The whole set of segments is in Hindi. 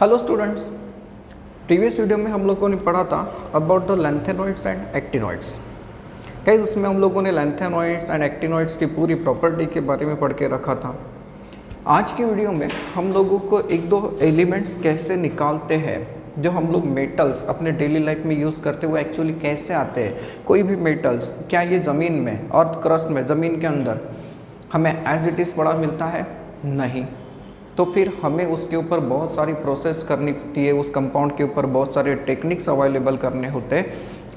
हेलो स्टूडेंट्स, प्रीवियस वीडियो में हम लोगों ने पढ़ा था about the lanthanoids and actinoids. Guys उसमें हम लोगों ने लैंथेनॉइड्स एंड एक्टिनॉइड्स की पूरी प्रॉपर्टी के बारे में पढ़ के रखा था। आज की वीडियो में हम लोगों को एक दो एलिमेंट्स कैसे निकालते हैं जो हम लोग मेटल्स अपने डेली लाइफ में यूज़ करते हुए एक्चुअली कैसे आते हैं। कोई भी मेटल्स क्या ये ज़मीन में अर्थ क्रस्ट में ज़मीन के अंदर हमें एज इट इज़ पड़ा मिलता है? नहीं। तो फिर हमें उसके ऊपर बहुत सारी प्रोसेस करनी होती है, उस कंपाउंड के ऊपर बहुत सारे टेक्निक्स अवेलेबल करने होते हैं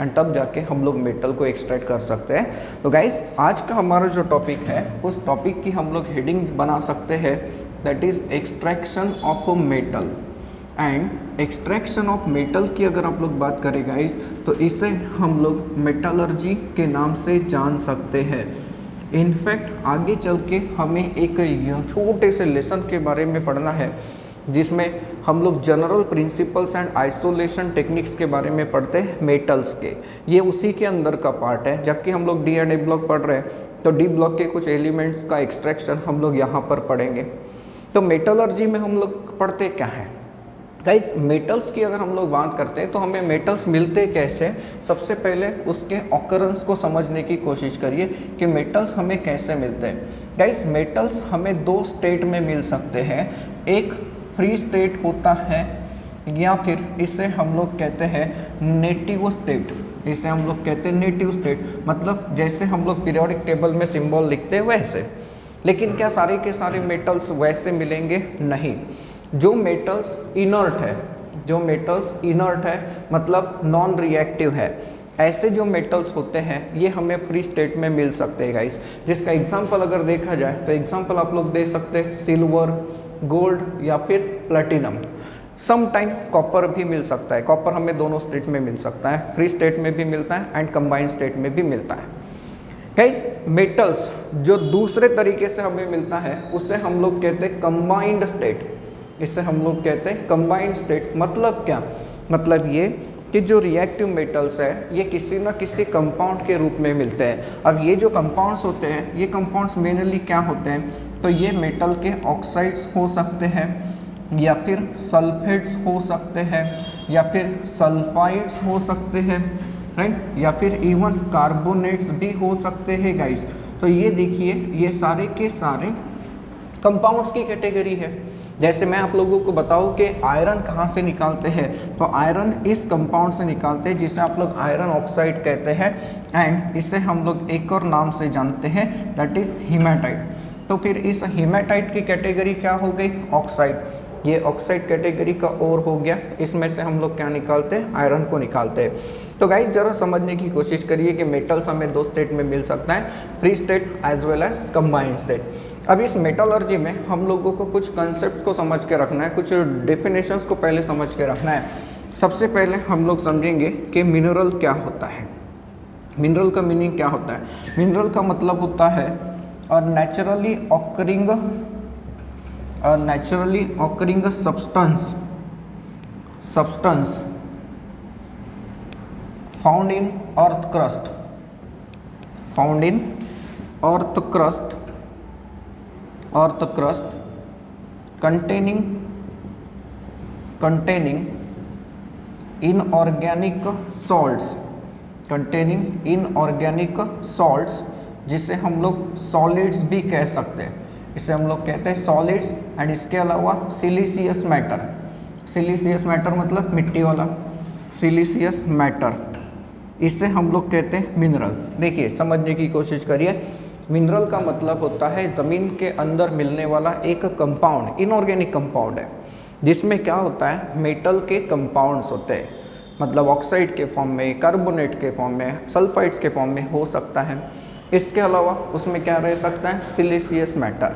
एंड तब जाके हम लोग मेटल को एक्सट्रैक्ट कर सकते हैं। तो गाइज आज का हमारा जो टॉपिक है उस टॉपिक की हम लोग हेडिंग बना सकते हैं, that is extraction of metal. And extraction of metal की अगर आप लोग बात करें गाइज तो इसे हम लोग मेटलर्जी के नाम से जान सकते हैं। इनफैक्ट आगे चल के हमें एक छोटे से लेसन के बारे में पढ़ना है जिसमें हम लोग general principles and isolation techniques के बारे में पढ़ते हैं मेटल्स के। ये उसी के अंदर का पार्ट है। जबकि हम लोग डी एंड ए ब्लॉक पढ़ रहे हैं तो डी ब्लॉक के कुछ एलिमेंट्स का एक्सट्रैक्शन हम लोग यहाँ पर पढ़ेंगे। तो मेटलर्जी में हम लोग पढ़ते क्या है गाइज? मेटल्स की अगर हम लोग बात करते हैं तो हमें मेटल्स मिलते कैसे, सबसे पहले उसके ऑकरेंस को समझने की कोशिश करिए कि मेटल्स हमें कैसे मिलते हैं। गाइज मेटल्स हमें दो स्टेट में मिल सकते हैं, एक फ्री स्टेट होता है या फिर इसे हम लोग कहते हैं नेटिव स्टेट। इसे हम लोग कहते हैं नेटिव स्टेट, मतलब जैसे हम लोग पीरियोडिक टेबल में सिंबल लिखते हैं वैसे। लेकिन क्या सारे के सारे मेटल्स वैसे मिलेंगे? नहीं। जो मेटल्स इनर्ट है मतलब नॉन रिएक्टिव है, ऐसे जो मेटल्स होते हैं ये हमें फ्री स्टेट में मिल सकते हैं गाइस। जिसका एग्जांपल अगर देखा जाए तो एग्जांपल आप लोग दे सकते हैं सिल्वर, गोल्ड या फिर प्लैटिनम। सम टाइम कॉपर भी मिल सकता है। कॉपर हमें दोनों स्टेट में मिल सकता है, फ्री स्टेट में भी मिलता है एंड कंबाइंड स्टेट में भी मिलता है। गाइस मेटल्स जो दूसरे तरीके से हमें मिलता है उसे हम लोग कहते हैं कंबाइंड स्टेट। इसे हम लोग कहते हैं कंबाइंड स्टेट। मतलब क्या? मतलब ये कि जो रिएक्टिव मेटल्स है ये किसी न किसी कंपाउंड के रूप में मिलते हैं। अब ये जो कंपाउंड्स होते हैं ये कंपाउंड्स मेनली क्या होते हैं? तो ये मेटल के ऑक्साइड्स हो सकते हैं या फिर सल्फेट्स हो सकते हैं या फिर सल्फाइड्स हो सकते हैं, राइट, या फिर इवन कार्बोनेट्स भी हो सकते हैं गाइस। तो ये देखिए ये सारे के सारे कंपाउंड्स की कैटेगरी है। जैसे मैं आप लोगों को बताऊं कि आयरन कहाँ से निकालते हैं, तो आयरन इस कंपाउंड से निकालते हैं जिसे आप लोग आयरन ऑक्साइड कहते हैं एंड इसे हम लोग एक और नाम से जानते हैं, दैट इज़ हीमेटाइट। तो फिर इस हीमेटाइट की कैटेगरी क्या हो गई? ऑक्साइड। ये ऑक्साइड कैटेगरी का और हो गया। इसमें से हम लोग क्या निकालते हैं? आयरन को निकालते हैं। तो गाइस जरा समझने की कोशिश करिए कि मेटल्स हमें दो स्टेट में मिल सकता है, free state as well as combined state. अब इस मेटलर्जी में हम लोगों को कुछ कंसेप्ट्स को समझ के रखना है, कुछ डेफिनेशंस को पहले समझ के रखना है। सबसे पहले हम लोग समझेंगे कि मिनरल क्या होता है। मिनरल का मीनिंग क्या होता है? मिनरल का मतलब होता है naturally occurring substance found in earth crust containing inorganic salts, जिसे हम लोग सॉलिड्स भी कह सकते हैं। इसे हम लोग कहते हैं सॉलिड्स। एंड इसके अलावा सिलिशियस मैटर मतलब मिट्टी वाला सिलिशियस मैटर, इसे हम लोग कहते हैं मिनरल। देखिए समझने की कोशिश करिए। मिनरल का मतलब होता है ज़मीन के अंदर मिलने वाला एक कंपाउंड, इनऑर्गेनिक कंपाउंड है जिसमें क्या होता है? मेटल के कंपाउंड्स होते हैं, मतलब ऑक्साइड के फॉर्म में, कार्बोनेट के फॉर्म में, सल्फाइड्स के फॉर्म में हो सकता है। इसके अलावा उसमें क्या रह सकता है? Siliceous matter.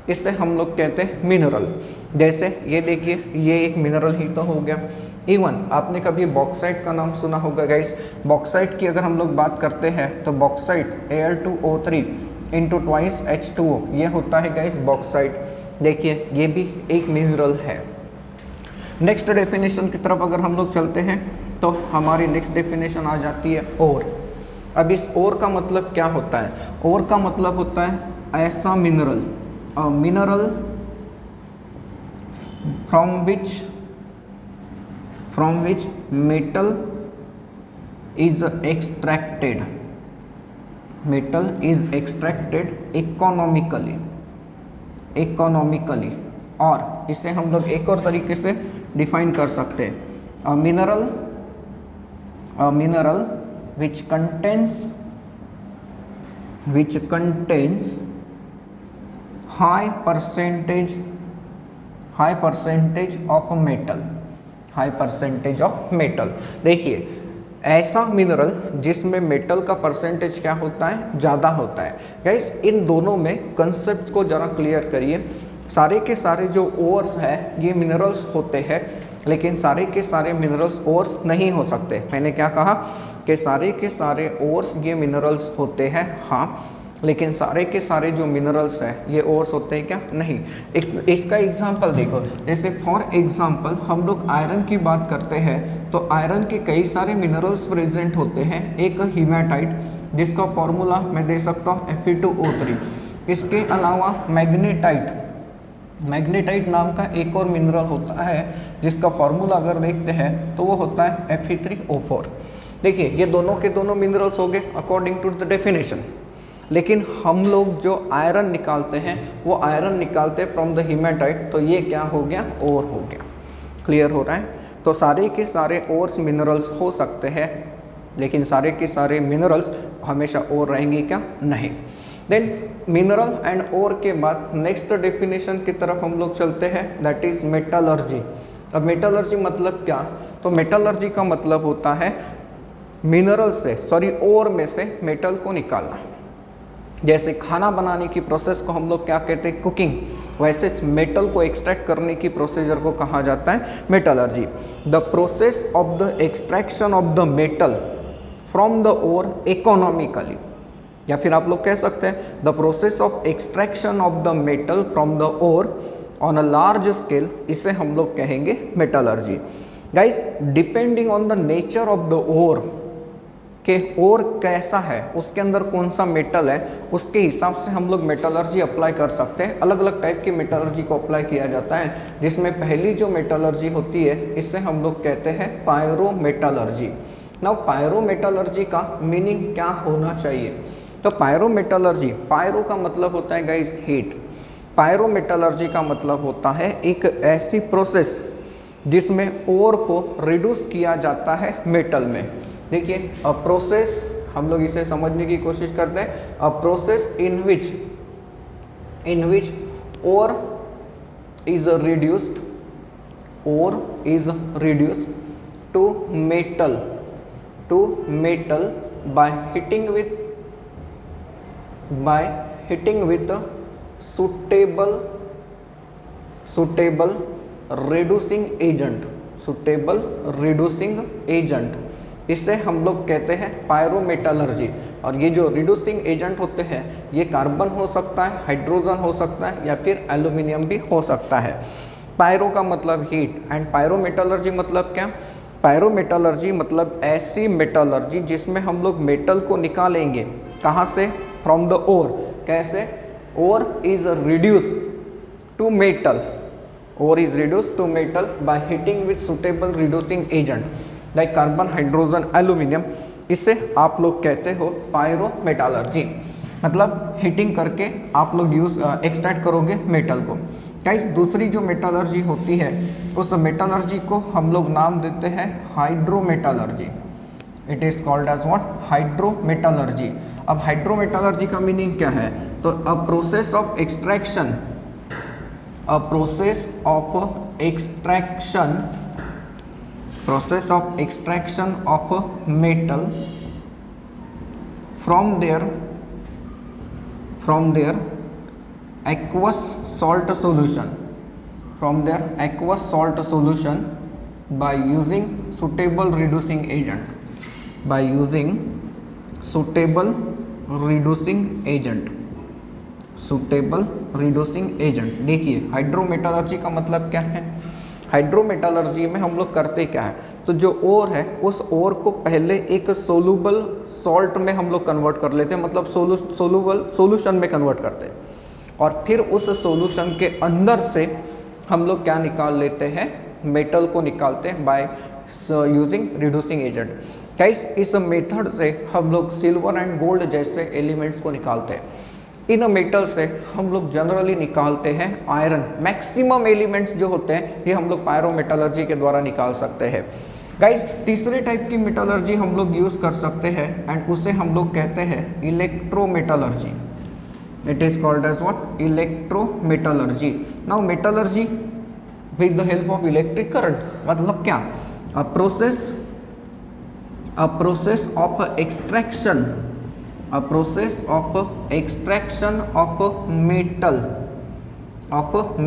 इसे हम लोग कहते हैं मिनरल। जैसे ये देखिए ये एक मिनरल ही तो हो गया। इवन आपने कभी बॉक्साइट का नाम सुना होगा गाइस। बॉक्साइट की अगर हम लोग बात करते हैं तो bauxite Al2O3 into twice H2O, ये होता है गाइस बॉक्साइट। देखिए ये भी एक मिनरल है। नेक्स्ट डेफिनेशन की तरफ अगर हम लोग चलते हैं तो हमारी नेक्स्ट डेफिनेशन आ जाती है ओर। अब इस ओर का मतलब क्या होता है? ओर का मतलब होता है ऐसा mineral, mineral from which from which metal is extracted, metal is extracted economically. और इसे हम लोग एक और तरीके से डिफाइन कर सकते हैं, a mineral which contains high percentage of metal। देखिए ऐसा मिनरल जिसमें मेटल का परसेंटेज क्या होता है, ज़्यादा होता है। गाइस इन दोनों में कंसेप्ट को ज़रा क्लियर करिए। सारे के सारे जो ओर्स है ये मिनरल्स होते हैं, लेकिन सारे के सारे मिनरल्स ओर्स नहीं हो सकते। मैंने क्या कहा कि सारे के सारे ओर्स ये मिनरल्स होते हैं, हाँ, लेकिन सारे के सारे जो मिनरल्स हैं ये ओर्स होते हैं क्या, नहीं। इसका एग्जांपल देखो, जैसे फॉर एग्जांपल हम लोग आयरन की बात करते हैं तो आयरन के कई सारे मिनरल्स प्रेजेंट होते हैं। एक हीमेटाइट जिसका फॉर्मूला मैं दे सकता हूँ Fe2O3। इसके अलावा मैग्नेटाइट नाम का एक और मिनरल होता है जिसका फॉर्मूला अगर देखते हैं तो वो होता है Fe3O4। देखिए ये दोनों के दोनों मिनरल्स हो गए अकॉर्डिंग टू द डेफिनेशन, लेकिन हम लोग जो आयरन निकालते हैं वो आयरन निकालते हैं फ्रॉम द हीमेटाइट, तो ये क्या हो गया, ओर हो गया। क्लियर हो रहा है? तो सारे के सारे ओर्स मिनरल्स हो सकते हैं, लेकिन सारे के सारे मिनरल्स हमेशा ओर रहेंगे क्या, नहीं। देन मिनरल एंड ओर के बाद नेक्स्ट डेफिनेशन की तरफ हम लोग चलते हैं, दैट इज मेटलर्जी। अब मेटलर्जी मतलब क्या, तो मेटलर्जी का मतलब होता है मिनरल से ओर में से मेटल को निकालना। जैसे खाना बनाने की प्रोसेस को हम लोग क्या कहते हैं, कुकिंग, वैसे मेटल को एक्सट्रैक्ट करने की प्रोसीजर को कहा जाता है metallurgy. The process of the extraction of the metal from the ore economically, या फिर आप लोग कह सकते हैं the process of extraction of the metal from the ore on a large scale, इसे हम लोग कहेंगे metallurgy. Guys depending on the nature of the ore, कि ओर कैसा है, उसके अंदर कौन सा मेटल है, उसके हिसाब से हम लोग मेटलर्जी अप्लाई कर सकते हैं। अलग अलग टाइप की मेटलर्जी को अप्लाई किया जाता है, जिसमें पहली जो मेटलर्जी होती है इसे हम लोग कहते हैं पायरोमेटलर्जी। नाउ पायरोमेटलर्जी का मीनिंग क्या होना चाहिए, तो पायरोमेटलर्जी, पायरो का मतलब होता है गाइज हीट, पायरोमेटलर्जी का मतलब होता है एक ऐसी प्रोसेस जिसमें ओर को रिड्यूस किया जाता है मेटल में। देखिए अ प्रोसेस, हम लोग इसे समझने की कोशिश करते हैं, a process in which ore is reduced to metal by heating with suitable reducing agent, इसे हम लोग कहते हैं पायरोमेटलर्जी। और ये जो रिड्यूसिंग एजेंट होते हैं ये कार्बन हो सकता है, हाइड्रोजन हो सकता है, या फिर एल्यूमिनियम भी हो सकता है। पायरो का मतलब हीट एंड पायरोमेटलर्जी मतलब क्या, पायरोमेटलर्जी मतलब ऐसी मेटलर्जी जिसमें हम लोग मेटल को निकालेंगे, कहाँ से, फ्रॉम द ओर। कैसे, ore is reduce to metal, ore is reduce to metal by heating with suitable reducing agent like carbon, hydrogen, aluminium. इसे आप लोग कहते हो पायरोमेटलर्जी, मतलब हीटिंग करके आप लोग एक्सट्रैक्ट करोगे मेटल को। गाइस दूसरी जो मेटलर्जी होती है उस मेटलर्जी को हम लोग नाम देते हैं hydrometallurgy. It is called as what, hydrometallurgy. अब हाइड्रोमेटलर्जी का मीनिंग क्या है, तो a process of extraction of metal from their aqueous salt solution by using suitable reducing agent, suitable reducing agent। देखिए हाइड्रोमेटलर्जी का मतलब क्या है, हाइड्रोमेटलर्जी में हम लोग करते क्या है, तो जो ओर है उस ओर को पहले एक सोलूबल सॉल्ट में हम लोग कन्वर्ट कर लेते हैं, मतलब सोल्यूशन में कन्वर्ट करते हैं, और फिर उस सोल्यूशन के अंदर से हम लोग क्या निकाल लेते हैं, मेटल को निकालते हैं by using reducing agent. Guys इस मेथड से हम लोग सिल्वर एंड गोल्ड जैसे एलिमेंट्स को निकालते हैं। इन मेटल से हम लोग जनरली निकालते हैं आयरन। मैक्सिमम एलिमेंट्स जो होते हैं ये हम लोग पायरोमेटलर्जी के द्वारा निकाल सकते हैं। गाइस तीसरे टाइप की मेटलर्जी हम लोग यूज कर सकते हैं एंड उसे हम लोग कहते हैं electrometallurgy. It is called as what? Electrometallurgy. Now metallurgy with the help of electric current, मतलब क्या? A process of extraction of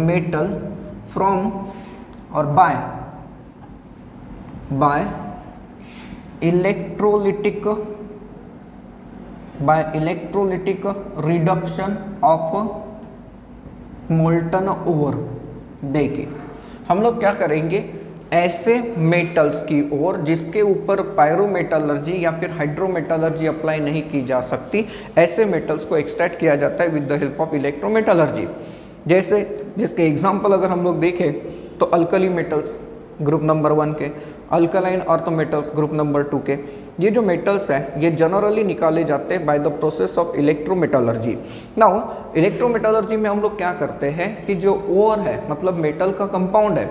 metal from or by electrolytic reduction of molten ore। देखिए हम लोग क्या करेंगे, ऐसे मेटल्स की ओर जिसके ऊपर पायरोमेटलर्जी या फिर हाइड्रोमेटलर्जी अप्लाई नहीं की जा सकती, ऐसे मेटल्स को एक्सट्रैक्ट किया जाता है with the help of electrometallurgy. जैसे जिसके एग्जांपल अगर हम लोग देखें तो अल्कली मेटल्स ग्रुप नंबर 1 के, alkaline earth metals group number 2 के, ये जो मेटल्स हैं ये जनरली निकाले जाते हैं by the process of electrometallurgy. Now electrometallurgy में हम लोग क्या करते हैं कि जो ओर है मतलब मेटल का कंपाउंड है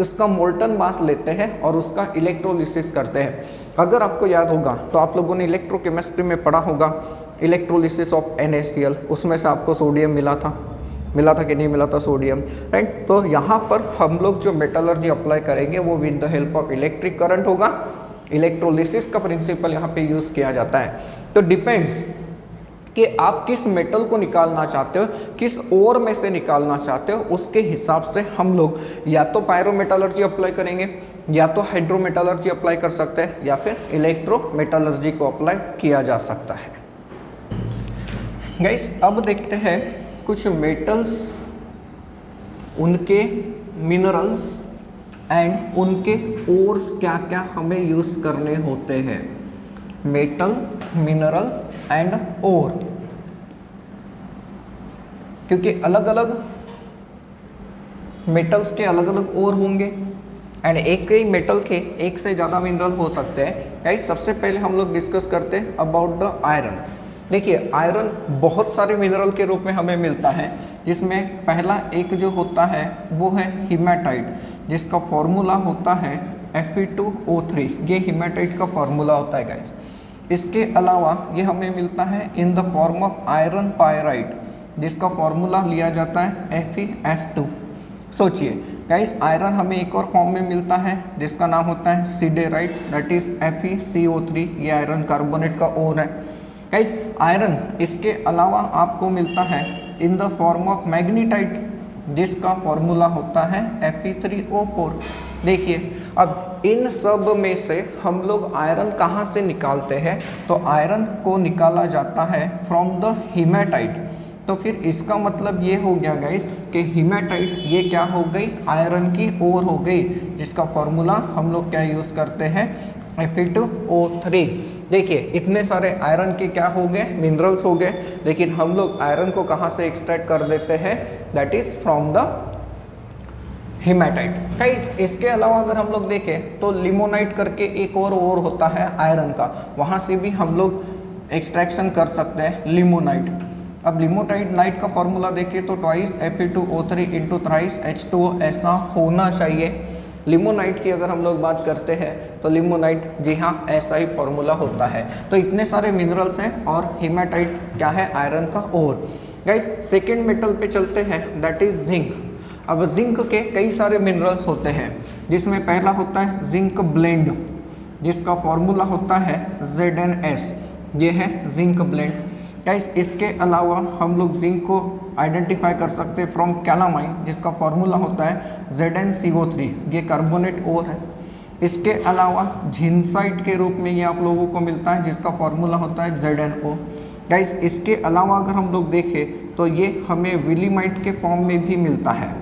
उसका मोल्टन मास लेते हैं और उसका इलेक्ट्रोलिसिस करते हैं। अगर आपको याद होगा तो आप लोगों ने इलेक्ट्रोकेमिस्ट्री में पढ़ा होगा इलेक्ट्रोलिसिस ऑफ NaCl, उसमें से आपको सोडियम मिला था कि नहीं मिला था? Sodium, right. तो यहाँ पर हम लोग जो मेटलर्जी अप्लाई करेंगे वो with the help of electric current होगा। इलेक्ट्रोलिसिस का प्रिंसिपल यहाँ पे यूज़ किया जाता है। तो डिपेंड्स कि आप किस मेटल को निकालना चाहते हो, किस ओर में से निकालना चाहते हो, उसके हिसाब से हम लोग या तो पायरोमेटलर्जी अप्लाई करेंगे या तो हाइड्रोमेटलर्जी अप्लाई कर सकते हैं या फिर इलेक्ट्रोमेटलर्जी को अप्लाई किया जा सकता है। गाइस अब देखते हैं कुछ मेटल्स, उनके मिनरल्स एंड उनके ओर्स क्या क्या हमें यूज़ करने होते हैं। मेटल, मिनरल एंड ओर, क्योंकि अलग अलग मेटल्स के अलग अलग ओर होंगे एंड एक ही मेटल के एक से ज़्यादा मिनरल हो सकते हैं। गाइस सबसे पहले हम लोग डिस्कस करते हैं अबाउट द आयरन। देखिए आयरन बहुत सारे मिनरल के रूप में हमें मिलता है, जिसमें पहला एक जो होता है वो है हीमेटाइट, जिसका फॉर्मूला होता है Fe2O3। ये हीमेटाइट का फॉर्मूला होता है गाइस। इसके अलावा ये हमें मिलता है in the form of iron pyrite, जिसका फॉर्मूला लिया जाता है Fe(S2)। सोचिए गाइस आयरन हमें एक और फॉर्म में मिलता है जिसका नाम होता है सिडेराइट, दैट इज FeCO3। ये आयरन कार्बोनेट का ओर है गाइस। आयरन इसके अलावा आपको मिलता है इन द फॉर्म ऑफ मैग्नीटाइट, जिसका फॉर्मूला होता है Fe3O4। देखिए अब इन सब में से हम लोग आयरन कहाँ से निकालते हैं, तो आयरन को निकाला जाता है फ्रॉम द हीमेटाइट। तो फिर इसका मतलब ये हो गया गाइस कि हीमेटाइट ये क्या हो गई, आयरन की ओर हो गई, जिसका फॉर्मूला हम लोग क्या यूज़ करते हैं, Fe2O3। देखिए इतने सारे आयरन के क्या हो गए, मिनरल्स हो गए, लेकिन हम लोग आयरन को कहाँ से एक्सट्रैक्ट कर देते हैं, that is from the haematite. Guys इसके अलावा अगर हम लोग देखें तो लिमोनाइट करके एक और होता है आयरन का, वहाँ से भी हम लोग एक्सट्रैक्शन कर सकते हैं लिमोनाइट। अब लिमोनाइट का फॉर्मूला देखें तो twice Fe2O3 into thrice H2O ऐसा होना चाहिए। लिमोनाइट की अगर हम लोग बात करते हैं तो लिमोनाइट जी हाँ ऐसा ही फॉर्मूला होता है। तो इतने सारे मिनरल्स हैं और हीमेटाइट क्या है, आयरन का ओर। गाइस सेकेंड मेटल पे चलते हैं, दैट इज जिंक। अब जिंक के कई सारे मिनरल्स होते हैं, जिसमें पहला होता है जिंक ब्लेंड, जिसका फॉर्मूला होता है ZnS। ये है जिंक ब्लेंड। गाइस इसके अलावा हम लोग जिंक को आइडेंटिफाई कर सकते हैं फ्रॉम कैलामाइन, जिसका फॉर्मूला होता है ZnCO3। ये कार्बोनेट ओर है। इसके अलावा झिनसाइट के रूप में ये आप लोगों को मिलता है, जिसका फॉर्मूला होता है ZnO। गाइस इसके अलावा अगर हम लोग देखें तो ये हमें विलीमाइट के फॉर्म में भी मिलता है,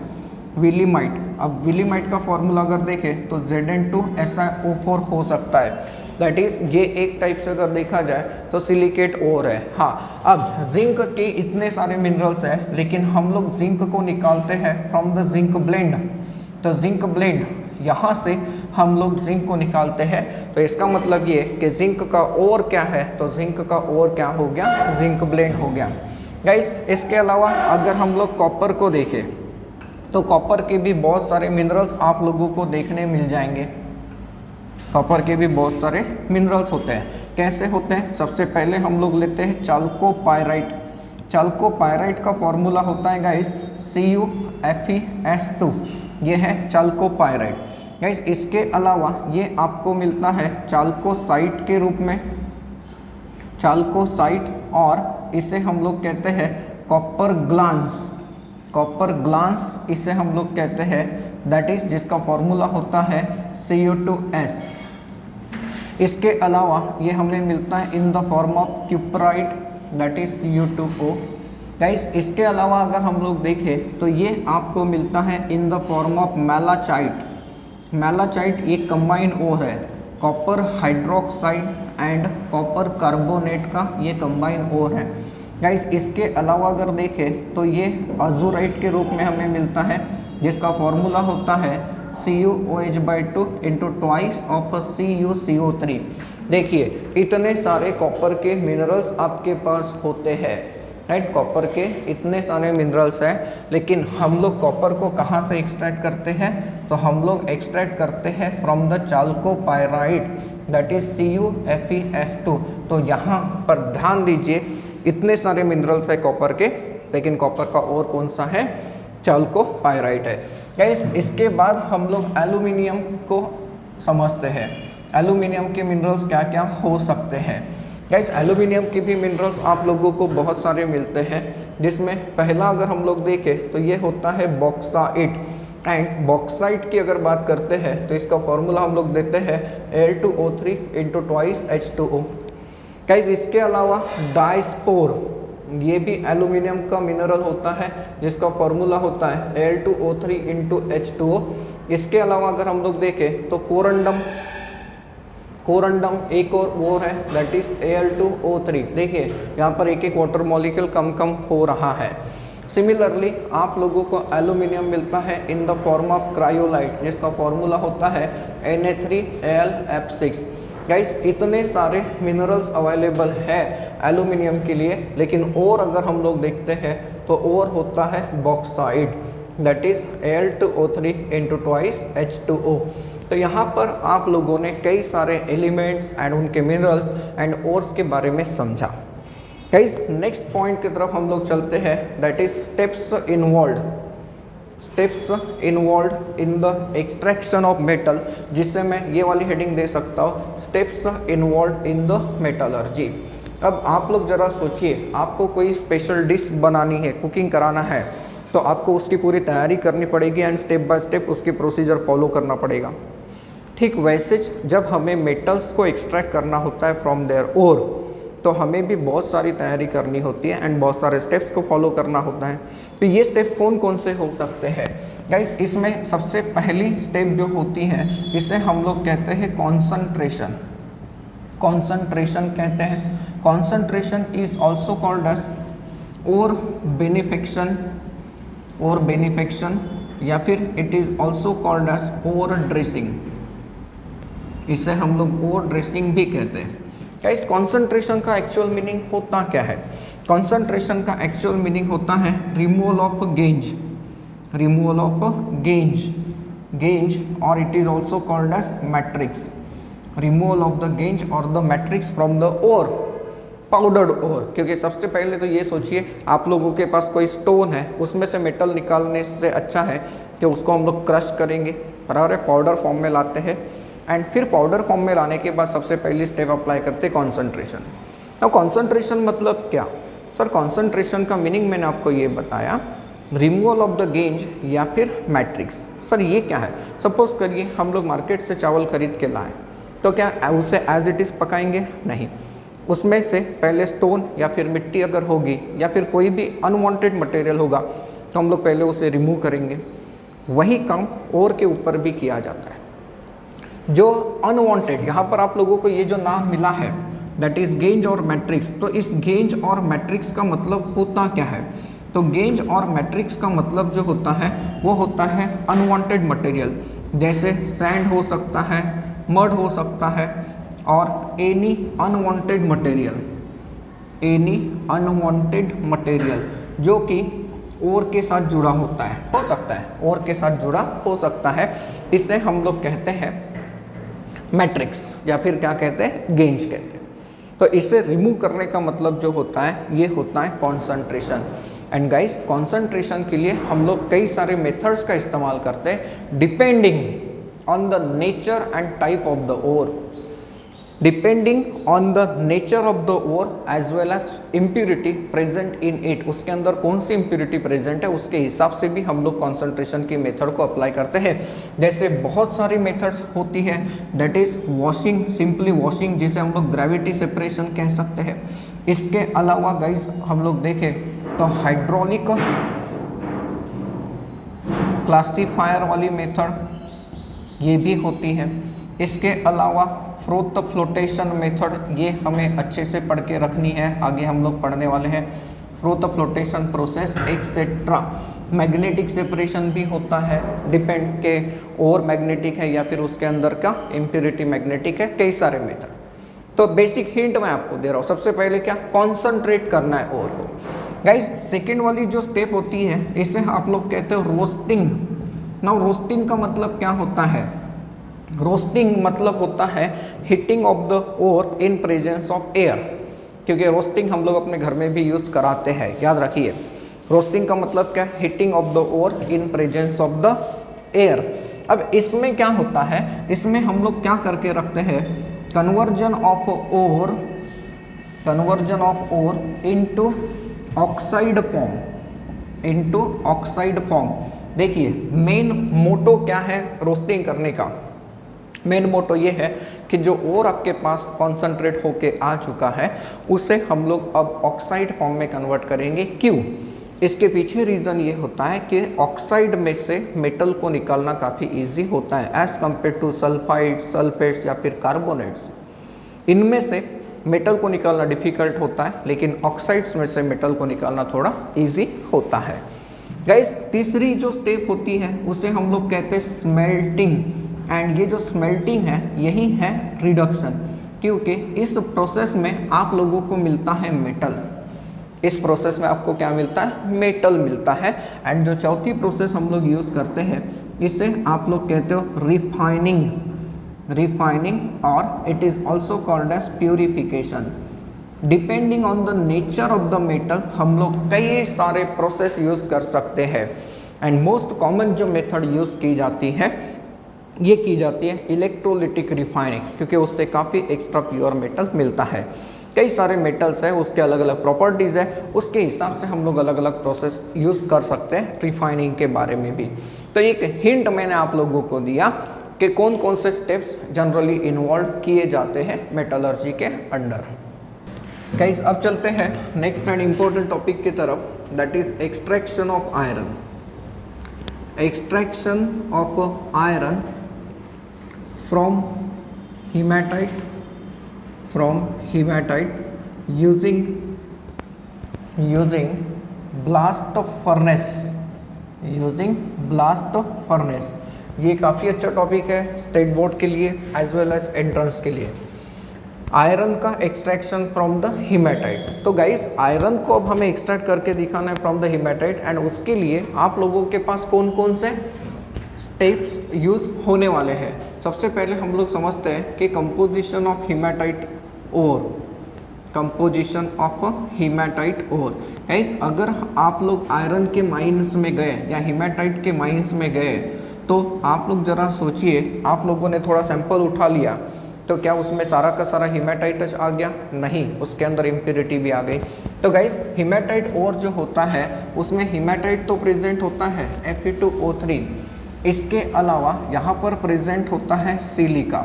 विलीमाइट। अब विलीमाइट का फॉर्मूला अगर देखें तो Zn2SiO4 हो सकता है, दैट इज ये एक टाइप से अगर देखा जाए तो सिलिकेट ओर है। हाँ अब जिंक के इतने सारे मिनरल्स हैं, लेकिन हम लोग जिंक को निकालते हैं फ्रॉम द जिंक ब्लेंड। तो जिंक ब्लेंड यहाँ से हम लोग जिंक को निकालते हैं। तो इसका मतलब ये कि जिंक का ओर क्या है, तो जिंक का ओर क्या हो गया, जिंक ब्लेंड हो गया। गाइस इसके अलावा अगर हम लोग कॉपर को देखें तो कॉपर के भी बहुत सारे मिनरल्स आप लोगों को देखने मिल जाएंगे। कॉपर के भी बहुत सारे मिनरल्स होते हैं। कैसे होते हैं, सबसे पहले हम लोग लेते हैं चाल्कोपाइराइट। चाल्कोपाइराइट का फॉर्मूला होता है गाइस CuFeS2, ये है चाल्कोपाइराइट। गाइस इसके अलावा ये आपको मिलता है चाल्कोसाइट के रूप में, चाल्कोसाइट, और इसे हम लोग कहते हैं कॉपर ग्लांस। कॉपर ग्लांस इसे हम लोग कहते हैं, दैट इज जिसका फॉर्मूला होता है Cu2S। इसके अलावा ये हमें मिलता है in the form of cuprite, that is Cu2O। Guys इसके अलावा अगर हम लोग देखें तो ये आपको मिलता है इन द फॉर्म ऑफ मैलाचाइट। मैलाचाइट ये कंबाइन ओर है, copper hydroxide and copper carbonate का ये कंबाइन ओर है। गाइस इसके अलावा अगर देखें तो ये अजूराइट के रूप में हमें मिलता है, जिसका फॉर्मूला होता है CuOH/2 into twice of CuCO3। देखिए इतने सारे कॉपर के मिनरल्स आपके पास होते हैं, राइट। कॉपर के इतने सारे मिनरल्स हैं, लेकिन हम लोग कॉपर को कहाँ से एक्सट्रैक्ट करते हैं, तो हम लोग एक्सट्रैक्ट करते हैं from the chalcopyrite, that is CuFeS2। तो यहाँ पर ध्यान दीजिए इतने सारे मिनरल्स है कॉपर के, लेकिन कॉपर का और कौन सा है, चाल्कोपाइराइट है। गाइस इसके बाद हम लोग एल्यूमिनियम को समझते हैं। एल्यूमिनियम के मिनरल्स क्या क्या हो सकते हैं। गाइस एल्यूमिनियम के भी मिनरल्स आप लोगों को बहुत सारे मिलते हैं, जिसमें पहला अगर हम लोग देखें तो ये होता है बॉक्साइट। एंड बॉक्साइट की अगर बात करते हैं तो इसका फॉर्मूला हम लोग देते हैं Al2O3 into twice H2O। Guys इसके अलावा डायस्पोर, ये भी एल्यूमिनियम का मिनरल होता है, जिसका फॉर्मूला होता है Al2O3 इंटू H2O। इसके अलावा अगर हम लोग देखें तो कोरंडम, कोरंडम एक और है, दैट इज Al2O3। देखिए यहाँ पर एक एक वाटर मॉलिक्यूल कम कम हो रहा है। सिमिलरली आप लोगों को एल्यूमिनियम मिलता है in the form of cryolite, जिसका फॉर्मूला होता है Na3Alf6। गाइस इतने सारे मिनरल्स अवेलेबल है एल्यूमिनियम के लिए, लेकिन और अगर हम लोग देखते हैं तो और होता है bauxite, that is Al2O3 into twice H2O। तो यहाँ पर आप लोगों ने कई सारे एलिमेंट्स एंड उनके मिनरल्स एंड ओर्स के बारे में समझा। गाइस नेक्स्ट पॉइंट की तरफ हम लोग चलते हैं, that is steps involve. Steps involve in the extraction of metal, जिससे मैं ये वाली हेडिंग दे सकता हूँ, steps involve in the metallurgy. अब आप लोग ज़रा सोचिए, आपको कोई स्पेशल डिश बनानी है, कुकिंग कराना है, तो आपको उसकी पूरी तैयारी करनी पड़ेगी एंड स्टेप बाय स्टेप उसकी प्रोसीजर फॉलो करना पड़ेगा। ठीक वैसे जब हमें मेटल्स को एक्सट्रैक्ट करना होता है फ्रॉम देयर ओर, तो हमें भी बहुत सारी तैयारी करनी होती है एंड बहुत सारे स्टेप्स को फॉलो करना होता है। तो ये स्टेप्स कौन कौन से हो सकते हैं गाइस, इसमें सबसे पहली स्टेप जो होती है इसे हम लोग कहते हैं कॉन्सनट्रेशन। कॉन्सनट्रेशन कहते हैं, concentration is also called as ore beneficiation, ore beneficiation, या फिर it is also called as ore dressing, इसे हम लोग ओर ड्रेसिंग भी कहते हैं। गाइस कॉन्सनट्रेशन का एक्चुअल मीनिंग होता क्या है, कॉन्सनट्रेशन का एक्चुअल मीनिंग होता है removal of gangue, removal of gangue, gangue, और it is also called as matrix, removal of the gangue और the matrix from the ore, powdered ओर। क्योंकि सबसे पहले तो ये सोचिए आप लोगों के पास कोई स्टोन है, उसमें से मेटल निकालने से अच्छा है कि उसको हम लोग क्रश करेंगे, बराबर है, पाउडर फॉर्म में लाते हैं एंड फिर पाउडर फॉर्म में लाने के बाद सबसे पहली स्टेप अप्लाई करते हैं कॉन्सनट्रेशन। अब कॉन्सनट्रेशन मतलब क्या सर, कॉन्सनट्रेशन का मीनिंग मैंने आपको ये बताया, रिमूवल ऑफ द गेंज या फिर मैट्रिक्स। सर ये क्या है, सपोज करिए हम लोग मार्केट से चावल खरीद के लाएं, तो क्या उसे एज इट इज़ पकाएंगे? नहीं, उसमें से पहले स्टोन या फिर मिट्टी अगर होगी या फिर कोई भी अनवांटेड मटेरियल होगा तो हम लोग पहले उसे रिमूव करेंगे। वही काम ओर के ऊपर भी किया जाता है। जो अनवांटेड, यहाँ पर आप लोगों को ये जो नाम मिला है दैट इज गेंज और मैट्रिक्स, तो इस गेंज और मैट्रिक्स का मतलब होता क्या है? तो गेंज और मैट्रिक्स का मतलब जो होता है वो होता है अनवांटेड मटेरियल। जैसे सैंड हो सकता है, मड हो सकता है, और एनी अनवांटेड मटेरियल जो कि ओर के साथ जुड़ा होता है, हो सकता है ओर के साथ जुड़ा हो सकता है, इसे हम लोग कहते हैं मैट्रिक्स या फिर क्या कहते हैं, गेंज कहते हैं। तो इसे रिमूव करने का मतलब जो होता है ये होता है कॉन्सेंट्रेशन। एंड गाइस कॉन्सेंट्रेशन के लिए हम लोग कई सारे मेथड्स का इस्तेमाल करते हैं depending on the nature and type of the ore, depending on the nature of the ore as well as impurity present in it. उसके अंदर कौन सी इम्प्यूरिटी प्रेजेंट है उसके हिसाब से भी हम लोग कॉन्सेंट्रेशन की मेथड को अप्लाई करते हैं। जैसे बहुत सारी मेथड्स होती है, that is washing, simply washing, जिसे हम लोग ग्रेविटी सेपरेशन कह सकते हैं। इसके अलावा गाइज हम लोग देखें तो हाइड्रोलिक क्लासीफायर वाली मेथड ये भी होती है। इसके अलावा फ्रोथ फ्लोटेशन मेथड, ये हमें अच्छे से पढ़ के रखनी है, आगे हम लोग पढ़ने वाले हैं। Froth flotation process etcetera. Magnetic separation भी होता है, डिपेंड के और मैग्नेटिक है या फिर उसके अंदर का इम्प्यूरिटी मैग्नेटिक है, कई सारे मेथड। तो बेसिक हिंट मैं आपको दे रहा हूँ। सबसे पहले क्या, कॉन्सेंट्रेट करना है ओर को। गाइज सेकेंड वाली जो स्टेप होती है इसे आप लोग कहते हो रोस्टिंग। नाउ रोस्टिंग का मतलब क्या होता है, रोस्टिंग मतलब होता है heating of the ore in presence of air, क्योंकि रोस्टिंग हम लोग अपने घर में भी यूज़ कराते हैं, याद रखिए। रोस्टिंग का मतलब क्या, heating of the ore in presence of the air. अब इसमें क्या होता है, इसमें हम लोग क्या करके रखते हैं, conversion of ore into oxide form. देखिए मेन मोटो क्या है रोस्टिंग करने का, मेन मोटो ये है कि जो और आपके पास कॉन्सेंट्रेट होके आ चुका है उसे हम लोग अब ऑक्साइड फॉर्म में कन्वर्ट करेंगे। क्यों, इसके पीछे रीज़न ये होता है कि ऑक्साइड में से मेटल को निकालना काफ़ी इजी होता है एज़ कम्पेयर टू सल्फेट्स या फिर कार्बोनेट्स। इनमें से मेटल को निकालना डिफ़िकल्ट होता है, लेकिन ऑक्साइड्स में से मेटल को निकालना थोड़ा ईजी होता है। गाइस तीसरी जो स्टेप होती है उसे हम लोग कहते हैं स्मेल्टिंग। एंड ये जो स्मेल्टिंग है यही है रिडक्शन, क्योंकि इस प्रोसेस में आप लोगों को मिलता है मेटल। इस प्रोसेस में आपको क्या मिलता है, मेटल मिलता है। एंड जो चौथी प्रोसेस हम लोग यूज़ करते हैं इसे आप लोग कहते हो रिफाइनिंग और it is also called as purification. Depending on the nature of the metal हम लोग कई सारे प्रोसेस यूज़ कर सकते हैं। एंड मोस्ट कॉमन जो मेथड यूज़ की जाती है ये की जाती है इलेक्ट्रोलिटिक रिफाइनिंग, क्योंकि उससे काफ़ी एक्स्ट्रा प्योर मेटल मिलता है। कई सारे मेटल्स है, उसके अलग अलग प्रॉपर्टीज़ है, उसके हिसाब से हम लोग अलग अलग प्रोसेस यूज़ कर सकते हैं रिफाइनिंग के बारे में भी। तो एक हिंट मैंने आप लोगों को दिया कि कौन कौन से स्टेप्स जनरली इन्वॉल्व किए जाते हैं मेटलर्जी के अंडर। गाइस अब चलते हैं नेक्स्ट एंड इम्पोर्टेंट टॉपिक की तरफ, that is extraction of iron. Extraction of iron from hematite using blast furnace। ये काफ़ी अच्छा टॉपिक है स्टेट बोर्ड के लिए एज वेल एज एंट्रेंस के लिए। आयरन का एक्सट्रैक्शन फ्रॉम द हीमेटाइट। तो गाइस आयरन को अब हमें एक्सट्रैक्ट करके दिखाना है फ्रॉम द हीमेटाइट, एंड उसके लिए आप लोगों के पास कौन कौन से स्टेप्स यूज़ होने वाले हैं। सबसे पहले हम लोग समझते हैं कि कंपोजिशन ऑफ हीमेटाइट ओर। गाइस अगर आप लोग आयरन के माइंस में गए या हीमेटाइट के माइंस में गए तो आप लोग ज़रा सोचिए, आप लोगों ने थोड़ा सैंपल उठा लिया तो क्या उसमें सारा का सारा हीमेटाइट आ गया? नहीं, उसके अंदर इम्प्योरिटी भी आ गई। तो गाइस हीमेटाइट ओर जो होता है उसमें हीमेटाइट तो प्रेजेंट होता है Fe2O3, इसके अलावा यहाँ पर प्रेजेंट होता है सिलिका,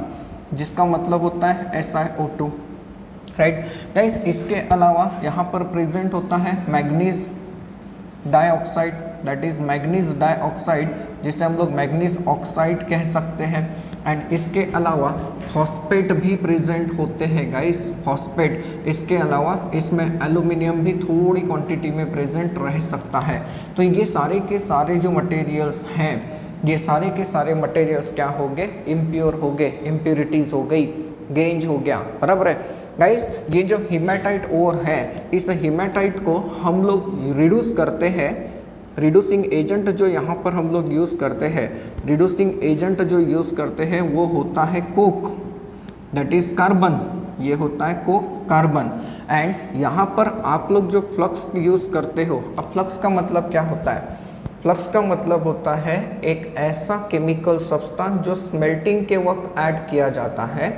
जिसका मतलब होता है SiO2, राइट गाइस। इसके अलावा यहाँ पर प्रेजेंट होता है manganese dioxide, that is manganese dioxide, जिसे हम लोग मैग्नीज ऑक्साइड कह सकते हैं। एंड इसके अलावा फॉस्फेट भी प्रेजेंट होते हैं गाइस, फॉस्फेट। इसके अलावा इसमें एल्यूमिनियम भी थोड़ी क्वांटिटी में प्रेजेंट रह सकता है। तो ये सारे के सारे जो मटेरियल्स हैं ये सारे के सारे मटेरियल्स क्या हो गए, इम्प्योर हो गए, इम्प्योरिटीज हो गई, गेंज हो गया, बराबर है गाइस। ये जो हीमेटाइट ओर है, इस हीमेटाइट को हम लोग रिड्यूस करते हैं। रिड्यूसिंग एजेंट जो यहाँ पर हम लोग यूज़ करते हैं, रिड्यूसिंग एजेंट जो यूज़ करते हैं वो होता है कोक, दैट इज़ कार्बन। ये होता है कोक, कार्बन। एंड यहाँ पर आप लोग जो फ्लक्स यूज़ करते हो, अब फ्लक्स का मतलब क्या होता है? फ्लक्स का मतलब होता है एक ऐसा केमिकल सब्सटेंस जो स्मेल्टिंग के वक्त ऐड किया जाता है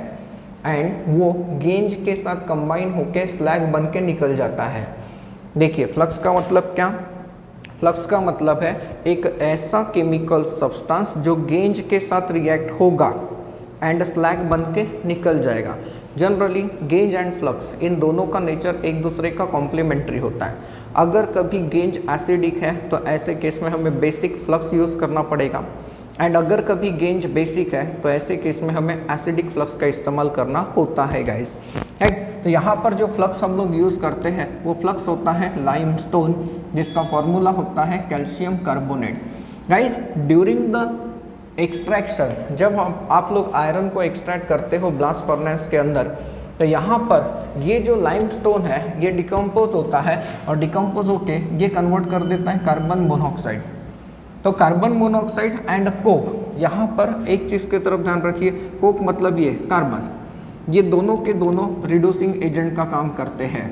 एंड वो गेंज के साथ कंबाइन होकर स्लैग बन के निकल जाता है। देखिए फ्लक्स का मतलब क्या? फ्लक्स का मतलब है एक ऐसा केमिकल सब्सटेंस जो गेंज के साथ रिएक्ट होगा एंड स्लैग बन के निकल जाएगा। Generally Ganges and flux in दोनों का नेचर एक दूसरे का कॉम्प्लीमेंट्री होता है। अगर कभी गेंज एसिडिक है तो ऐसे केस में हमें बेसिक फ्लक्स यूज़ करना पड़ेगा, एंड अगर कभी गेंज बेसिक है तो ऐसे केस में हमें एसिडिक फ्लक्स का इस्तेमाल करना होता है गाइस, राइट। तो यहाँ पर जो फ्लक्स हम लोग यूज़ करते हैं वो फ्लक्स होता है लाइमस्टोन, जिसका फॉर्मूला होता है calcium carbonate. Guys during the extraction, जब आप लोग आयरन को एक्सट्रैक्ट करते हो ब्लास्ट फर्नेस के अंदर, तो यहाँ पर ये जो लाइमस्टोन है ये डिकम्पोज होता है और डिकम्पोज होके ये कन्वर्ट कर देता है कार्बन मोनोऑक्साइड। तो कार्बन मोनोऑक्साइड एंड कोक, यहाँ पर एक चीज़ की तरफ ध्यान रखिए, कोक मतलब ये कार्बन, ये दोनों के दोनों रिड्यूसिंग एजेंट का काम करते हैं।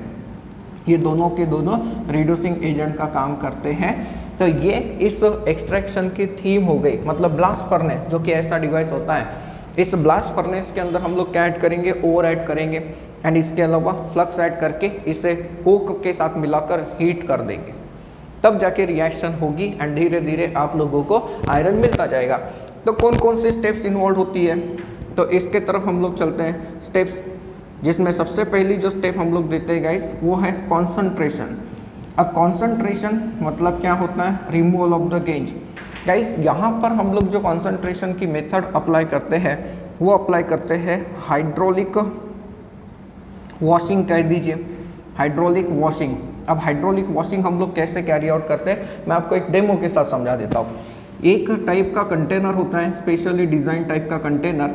ये दोनों के दोनों रिड्यूसिंग एजेंट का काम करते हैं। तो ये इस एक्सट्रैक्शन की थीम हो गई, मतलब ब्लास्ट फर्नेस जो कि ऐसा डिवाइस होता है। इस ब्लास्ट फर्नेस के अंदर हम लोग क्या ऐड करेंगे, ओर ऐड करेंगे एंड इसके अलावा फ्लक्स ऐड करके इसे कोक के साथ मिलाकर हीट कर देंगे, तब जाके रिएक्शन होगी एंड धीरे धीरे आप लोगों को आयरन मिलता जाएगा। तो कौन कौन से स्टेप्स इन्वॉल्व होती है, तो इसके तरफ हम लोग चलते हैं स्टेप्स, जिसमें सबसे पहली जो स्टेप हम लोग देते हैं गाइस वो है कॉन्सेंट्रेशन। अब कॉन्सेंट्रेशन मतलब क्या होता है, removal of the Ganges. Guys यहाँ पर हम लोग जो कॉन्सेंट्रेशन की मेथड अप्लाई करते हैं वो अप्लाई करते हैं हाइड्रोलिक वॉशिंग, कह दीजिए हाइड्रोलिक वॉशिंग। अब हाइड्रोलिक वॉशिंग हम लोग कैसे कैरी आउट करते हैं, मैं आपको एक डेमो के साथ समझा देता हूँ। एक टाइप का कंटेनर होता है, स्पेशली डिज़ाइन टाइप का कंटेनर,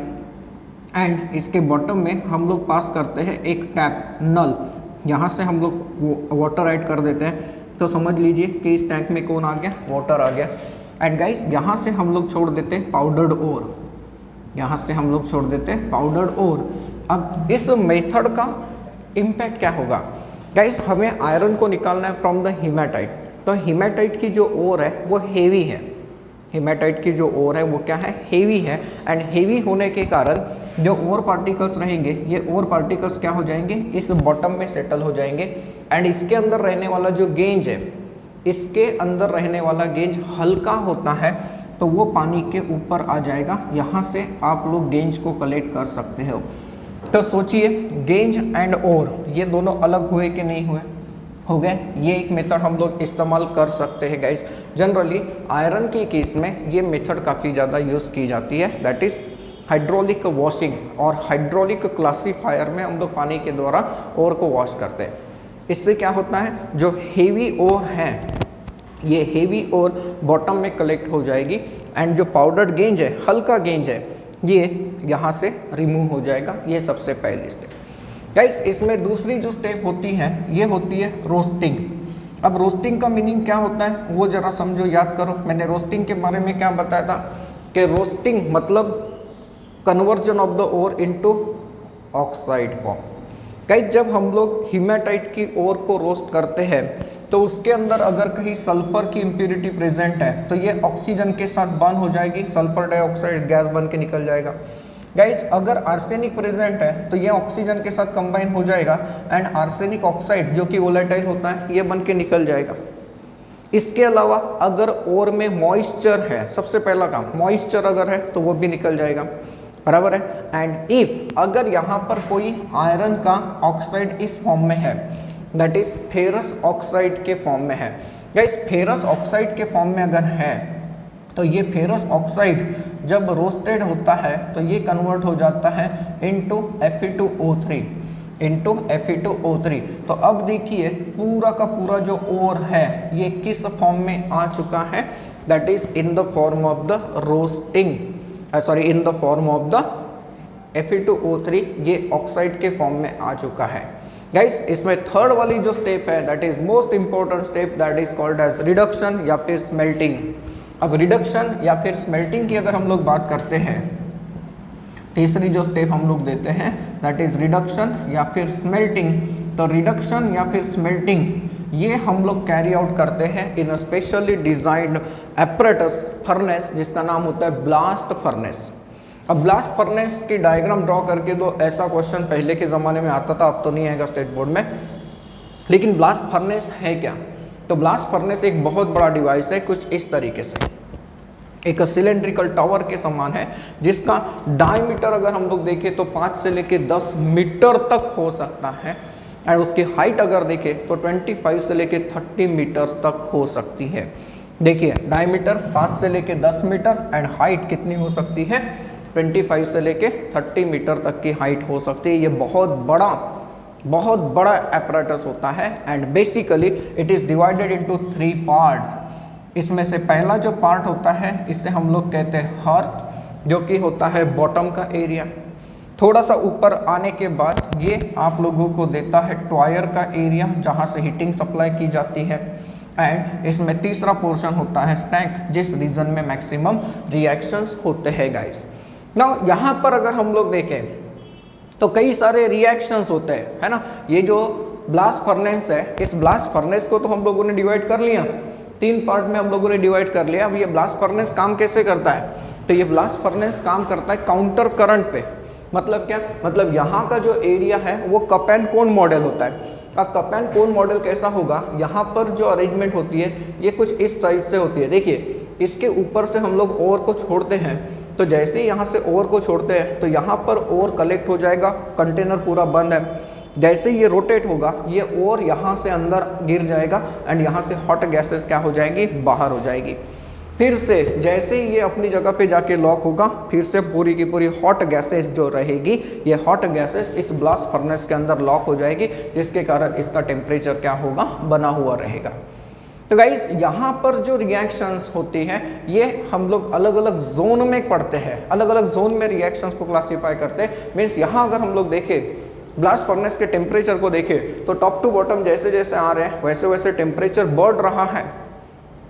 एंड इसके बॉटम में हम लोग पास करते हैं एक टैप, नल। यहाँ से हम लोग वाटर ऐड कर देते हैं, तो समझ लीजिए कि इस टैंक में कौन आ गया, वाटर आ गया। एंड गाइस यहाँ से हम लोग छोड़ देते हैं पाउडर्ड ओर, यहाँ से हम लोग छोड़ देते हैं पाउडर्ड ओर। अब इस मेथड का इम्पैक्ट क्या होगा गाइस, हमें आयरन को निकालना है फ्रॉम द हीमेटाइट। तो हीमेटाइट की जो ओर है वो हेवी है, हीमेटाइट की जो ओर है वो क्या है, हेवी है। एंड हेवी होने के कारण जो ओर पार्टिकल्स रहेंगे, ये ओर पार्टिकल्स क्या हो जाएंगे, इस बॉटम में सेटल हो जाएंगे। एंड इसके अंदर रहने वाला जो गेंज है, इसके अंदर रहने वाला गेंज हल्का होता है, तो वो पानी के ऊपर आ जाएगा। यहाँ से आप लोग गेंज को कलेक्ट कर सकते हो। तो सोचिए गेंज एंड ओर ये दोनों अलग हुए कि नहीं हुए, हो गए। ये एक मेथड हम लोग इस्तेमाल कर सकते हैं गाइस। जनरली आयरन के केस में ये मेथड काफ़ी ज़्यादा यूज़ की जाती है, दैट इज़ हाइड्रोलिक वॉशिंग। और हाइड्रोलिक क्लासीफायर में हम लोग पानी के द्वारा ओर को वॉश करते हैं। इससे क्या होता है, जो हेवी ओर है ये हेवी ओर बॉटम में कलेक्ट हो जाएगी एंड जो पाउडर्ड गेंज है, हल्का गेंज है, ये यहाँ से रिमूव हो जाएगा। ये सबसे पहली स्टेप गाइस। इसमें दूसरी जो स्टेप होती है ये होती है रोस्टिंग। अब रोस्टिंग का मीनिंग क्या होता है वो जरा समझो, याद करो। मैंने रोस्टिंग के बारे में क्या बताया था कि रोस्टिंग मतलब conversion of the ore into oxide form. Guys जब हम लोग हीमेटाइट की ओर को रोस्ट करते हैं तो उसके अंदर अगर कहीं सल्फर की इम्प्यूरिटी प्रेजेंट है तो ये ऑक्सीजन के साथ बर्न हो जाएगी, सल्फर डाइऑक्साइड गैस बन के निकल जाएगा। गाइस अगर आर्सेनिक प्रेजेंट है तो ये ऑक्सीजन के साथ कंबाइन हो जाएगा एंड आर्सेनिक ऑक्साइड जो कि वोलेटाइल होता है ये बन के निकल जाएगा। इसके अलावा अगर ओर में मॉइस्चर है, सबसे पहला काम मॉइस्चर अगर है तो वो भी निकल जाएगा, बराबर है। एंड इफ अगर यहाँ पर कोई आयरन का ऑक्साइड इस फॉर्म में है, दैट इज फेरस ऑक्साइड के फॉर्म में है। गाइस फेरस ऑक्साइड के फॉर्म में अगर है तो ये फेरस ऑक्साइड जब रोस्टेड होता है तो ये कन्वर्ट हो जाता है इनटू Fe2O3। Into Fe2O3। तो अब देखिए पूरा का पूरा जो ओर है ये किस फॉर्म में आ चुका है, that is in the form of the roasting, sorry in the form of the Fe2O3, ये ऑक्साइड के फॉर्म में आ चुका है। गाइस इसमें थर्ड वाली जो स्टेप है that is most important step, that is called as reduction या फिर स्मेल्टिंग। अब रिडक्शन या फिर स्मेल्टिंग की अगर हम लोग बात करते हैं, तीसरी जो स्टेप हम लोग देते हैं दैट इज रिडक्शन या फिर स्मेल्टिंग। तो रिडक्शन या फिर स्मेल्टिंग ये हम लोग कैरी आउट करते हैं in a specially designed apparatus furnace जिसका नाम होता है ब्लास्ट फर्नेस। अब ब्लास्ट फर्नेस की डायग्राम ड्रॉ करके तो ऐसा क्वेश्चन पहले के ज़माने में आता था, अब तो नहीं आएगा स्टेट बोर्ड में। लेकिन ब्लास्ट फर्नेस है क्या? तो ब्लास्ट फर्नेस एक बहुत बड़ा डिवाइस है, कुछ इस तरीके से एक सिलेंड्रिकल टावर के समान है, जिसका डायमीटर अगर हम लोग देखें तो 5 से लेके 10 मीटर तक हो सकता है, एंड उसकी हाइट अगर देखें तो 25 से लेके 30 मीटर्स तक हो सकती है। देखिए डायमीटर 5 से लेके 10 मीटर एंड हाइट कितनी हो सकती है, 25 से लेके 30 मीटर तक की हाइट हो सकती है। ये बहुत बड़ा एपरेटस होता है and basically it is divided into 3 part. इसमें से पहला जो पार्ट होता है इसे हम लोग कहते हैं हर्थ, जो कि होता है बॉटम का एरिया। थोड़ा सा ऊपर आने के बाद ये आप लोगों को देता है ट्वायर का एरिया, जहाँ से हीटिंग सप्लाई की जाती है। एंड इसमें तीसरा पोर्शन होता है स्टैक, जिस रीजन में मैक्सिमम रिएक्शंस होते हैं गाइस। ना यहाँ पर अगर हम लोग देखें तो कई सारे रिएक्शंस होते हैं, है ना। ये जो ब्लास्ट फर्नेस है, इस ब्लास्ट फर्नेस को तो हम लोगों ने डिवाइड कर लिया, 3 पार्ट में हम लोगों ने डिवाइड कर लिया। अब ये ब्लास्ट फर्नेस काम कैसे करता है? तो ये ब्लास्ट फर्नेस काम करता है काउंटर करंट पे। मतलब क्या? मतलब यहाँ का जो एरिया है वो कप एंड कोन मॉडल होता है। अब कप एंड कोन मॉडल कैसा होगा, यहाँ पर जो अरेंजमेंट होती है ये कुछ इस टाइप से होती है। देखिए इसके ऊपर से हम लोग ओर को छोड़ते हैं, तो जैसे ही यहाँ से ओर को छोड़ते हैं तो यहाँ पर ओर कलेक्ट हो जाएगा, कंटेनर पूरा बंद है। जैसे ये रोटेट होगा ये ओर यहाँ से अंदर गिर जाएगा एंड यहाँ से हॉट गैसेस क्या हो जाएगी, बाहर हो जाएगी। फिर से जैसे ही ये अपनी जगह पे जाके लॉक होगा, फिर से पूरी की पूरी हॉट गैसेस जो रहेगी, ये हॉट गैसेस इस ब्लास्ट फर्नेस के अंदर लॉक हो जाएगी, जिसके कारण इसका टेम्परेचर क्या होगा, बना हुआ रहेगा। तो गाइस यहाँ पर जो रिएक्शंस होती है ये हम लोग अलग अलग जोन में पढ़ते हैं, अलग अलग जोन में रिएक्शंस को क्लासीफाई करते हैं। मीन्स यहाँ अगर हम लोग देखें ब्लास्ट फर्नेस के टेम्परेचर को देखें तो टॉप टू बॉटम जैसे जैसे आ रहे हैं वैसे वैसे टेम्परेचर बढ़ रहा है।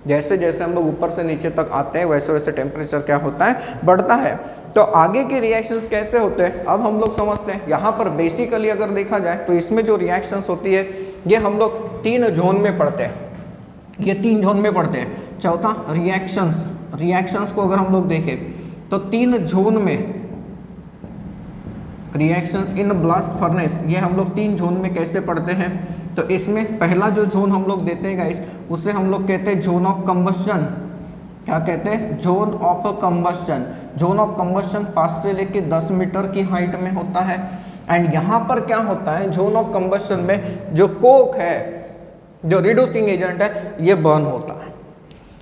जैसे जैसे हम लोग ऊपर से नीचे तक आते हैं वैसे वैसे टेम्परेचर क्या होता है, बढ़ता है। तो आगे के रिएक्शंस कैसे होते हैं अब हम लोग समझते हैं। यहाँ पर बेसिकली अगर देखा जाए तो इसमें जो रिएक्शंस होती है ये हम लोग 3 जोन में पढ़ते हैं, ये 3 जोन में पढ़ते हैं। चौथा रिएक्शंस को अगर हम लोग देखें तो 3 जोन में रिएक्शंस इन ब्लास्ट फर्नेस, ये हम लोग 3 जोन में कैसे पढ़ते हैं। तो इसमें पहला जो जोन हम लोग देते हैं गाइस, उसे हम लोग कहते हैं जोन ऑफ कंबस्शन। क्या कहते हैं? Zone of combustion. Zone of combustion 5 से लेके 10 मीटर की हाइट में होता है। एंड यहाँ पर क्या होता है, जोन ऑफ कंबस्शन में जो कोक है, जो रिड्यूसिंग एजेंट है, ये बर्न होता है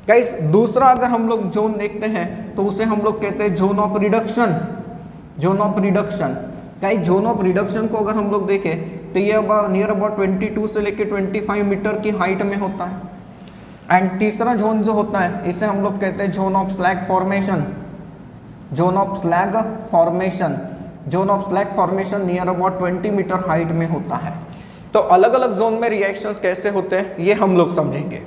गाइस। दूसरा अगर हम लोग जोन देखते हैं तो उसे हम लोग कहते हैं zone of reduction. Zone of reduction guys, zone of reduction को अगर हम लोग देखें तो ये नियर अबाउट 22 से लेके 25 मीटर की हाइट में होता है। एंड तीसरा जोन जो होता है इसे हम लोग कहते हैं zone of slag formation. Zone of slag formation, zone of slag formation near about 20 metre height में होता है। तो अलग अलग जोन में रिएक्शंस कैसे होते हैं ये हम लोग समझेंगे।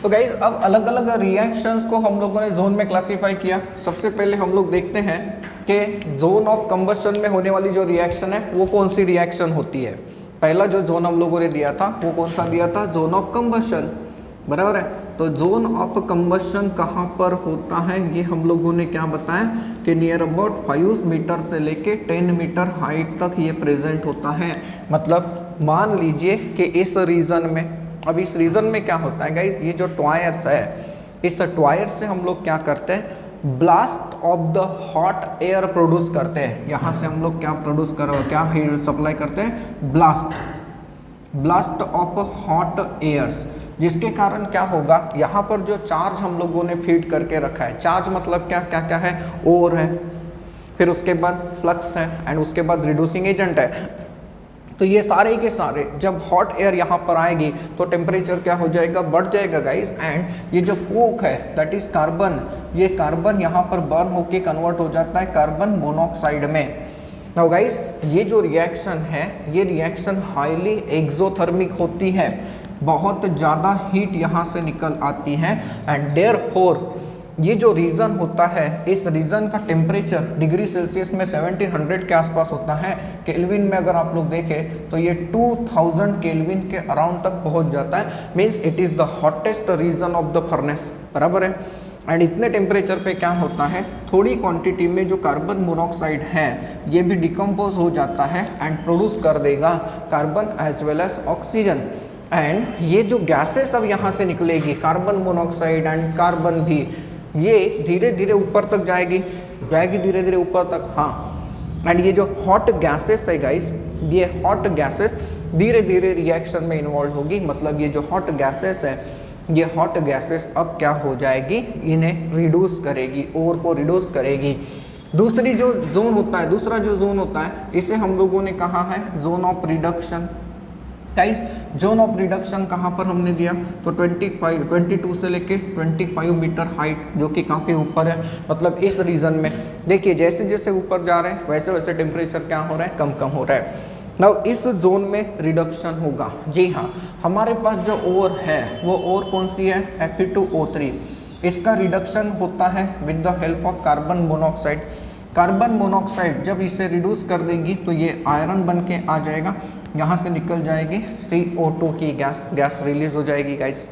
तो गाइज अब अलग अलग रिएक्शंस को हम लोगों ने जोन में क्लासीफाई किया। सबसे पहले हम लोग देखते हैं कि जोन ऑफ कंबस्शन में होने वाली जो रिएक्शन है वो कौन सी रिएक्शन होती है। पहला जो जोन हम लोगों ने दिया था वो कौन सा दिया था, जोन ऑफ कंबस्शन, बराबर है। तो जोन ऑफ कंबस्शन कहाँ पर होता है ये हम लोगों ने क्या बताया कि नियर अबाउट 5 मीटर से लेके 10 मीटर हाइट तक ये प्रेजेंट होता है। मतलब मान लीजिए कि इस रीजन में, अब इस रीजन में क्या होता है गाइस, ये जो ट्वायर्स है, इस ट्वायर से हम लोग क्या करते हैं, blast of the hot air produce करते हैं। यहाँ से हम लोग क्या प्रोड्यूस क्या हीट सप्लाई करते हैं, ब्लास्ट ऑफ हॉट एयर्स, जिसके कारण क्या होगा, यहाँ पर जो चार्ज हम लोगों ने फीड करके रखा है, चार्ज मतलब क्या क्या क्या है, ओर है, फिर उसके बाद फ्लक्स है एंड उसके बाद रिड्यूसिंग एजेंट है। तो ये सारे के सारे जब हॉट एयर यहाँ पर आएगी तो टेम्परेचर क्या हो जाएगा, बढ़ जाएगा गाइस। एंड ये जो कोक है दैट इज कार्बन, ये कार्बन यहाँ पर बर्न होके कन्वर्ट हो जाता है कार्बन मोनोऑक्साइड में। नाउ गाइस ये जो रिएक्शन है ये रिएक्शन हाईली एक्सोथर्मिक होती है, बहुत ज़्यादा हीट यहाँ से निकल आती है। एंड देयरफॉर ये जो रीजन होता है इस रीजन का टेम्परेचर डिग्री सेल्सियस में 1700 के आसपास होता है। केल्विन में अगर आप लोग देखें तो ये 2000 केल्विन के अराउंड तक पहुंच जाता है, means it is the hottest region of the furnace, बराबर है। एंड इतने टेम्परेचर पे क्या होता है, थोड़ी क्वांटिटी में जो कार्बन मोनोऑक्साइड है ये भी डिकम्पोज हो जाता है एंड प्रोड्यूस कर देगा carbon as well as oxygen. And ये जो गैसेस अब यहाँ से निकलेगी कार्बन मोनोऑक्साइड एंड कार्बन भी, ये धीरे धीरे ऊपर तक जाएगी धीरे धीरे ऊपर तक, हाँ। एंड ये जो हॉट गैसेस है गाइस, ये हॉट गैसेस धीरे धीरे रिएक्शन में इन्वॉल्व होगी। मतलब ये जो हॉट गैसेस है ये हॉट गैसेस अब क्या हो जाएगी, इन्हें रिड्यूस करेगी, ओर को रिड्यूस करेगी। दूसरी जो जोन होता है, दूसरा जो जोन होता है इसे हम लोगों ने कहा है zone of reduction. Guys zone of reduction कहाँ पर हमने दिया, तो 22 से लेके 25 मीटर हाइट, जो कि काफ़ी ऊपर है। मतलब इस रीजन में देखिए जैसे जैसे ऊपर जा रहे हैं वैसे वैसे टेम्परेचर क्या हो रहा है, कम कम हो रहा है। नाउ इस जोन में रिडक्शन होगा। जी हाँ, हमारे पास जो ओर है वो ओर कौन सी है, Fe2O3। इसका रिडक्शन होता है with the help of carbon monoxide. Carbon monoxide जब इसे रिड्यूस कर देगी तो ये आयरन बन के आ जाएगा, यहाँ से निकल जाएगी CO2 की गैस रिलीज हो जाएगी गाइस,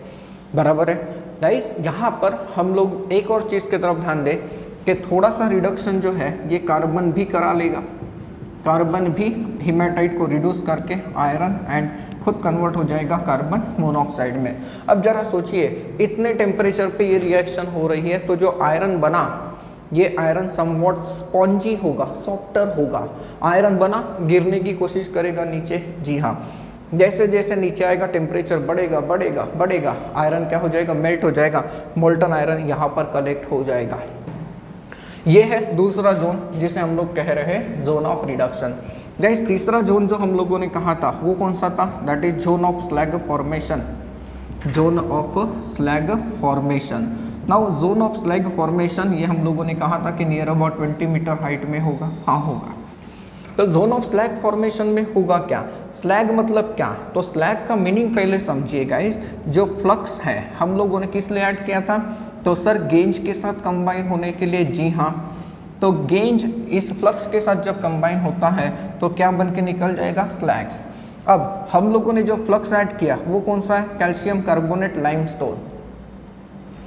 बराबर है। गाइस यहाँ पर हम लोग एक और चीज़ की तरफ ध्यान दें कि थोड़ा सा रिडक्शन जो है ये कार्बन भी करा लेगा, कार्बन भी हीमेटाइट को रिड्यूस करके आयरन एंड खुद कन्वर्ट हो जाएगा कार्बन मोनोऑक्साइड में। अब जरा सोचिए इतने टेम्परेचर पे ये रिएक्शन हो रही है तो जो आयरन बना ये आयरन समवॉट स्पॉन्जी होगा, सॉफ्टर होगा। आयरन बना गिरने की कोशिश करेगा नीचे, जी हाँ। जैसे जैसे नीचे आएगा टेम्परेचर बढ़ेगा बढ़ेगा बढ़ेगा, आयरन क्या हो जाएगा, मेल्ट हो जाएगा, मोल्टन आयरन यहाँ पर कलेक्ट हो जाएगा। ये है दूसरा जोन जिसे हम लोग कह रहे हैं जोन ऑफ रिडक्शन। गाइस तीसरा जोन जो हम लोगों ने कहा था वो कौन सा था, that is zone of slag formation. Zone of slag formation. Now zone of slag formation ये हम लोगों ने कहा था कि नियर अबाउट 20 मीटर हाइट में होगा, हाँ होगा। तो जोन ऑफ स्लैग फॉर्मेशन में होगा क्या, स्लैग मतलब क्या, तो स्लैग का मीनिंग पहले समझिए गाइस। जो फ्लक्स है हम लोगों ने किस लिए ऐड किया था, तो सर गेंज के साथ कंबाइन होने के लिए, जी हाँ। तो गेंज इस फ्लक्स के साथ जब कंबाइन होता है तो क्या बन के निकल जाएगा, स्लैग। अब हम लोगों ने जो फ्लक्स ऐड किया वो कौन सा है, कैल्शियम कार्बोनेट लाइमस्टोन।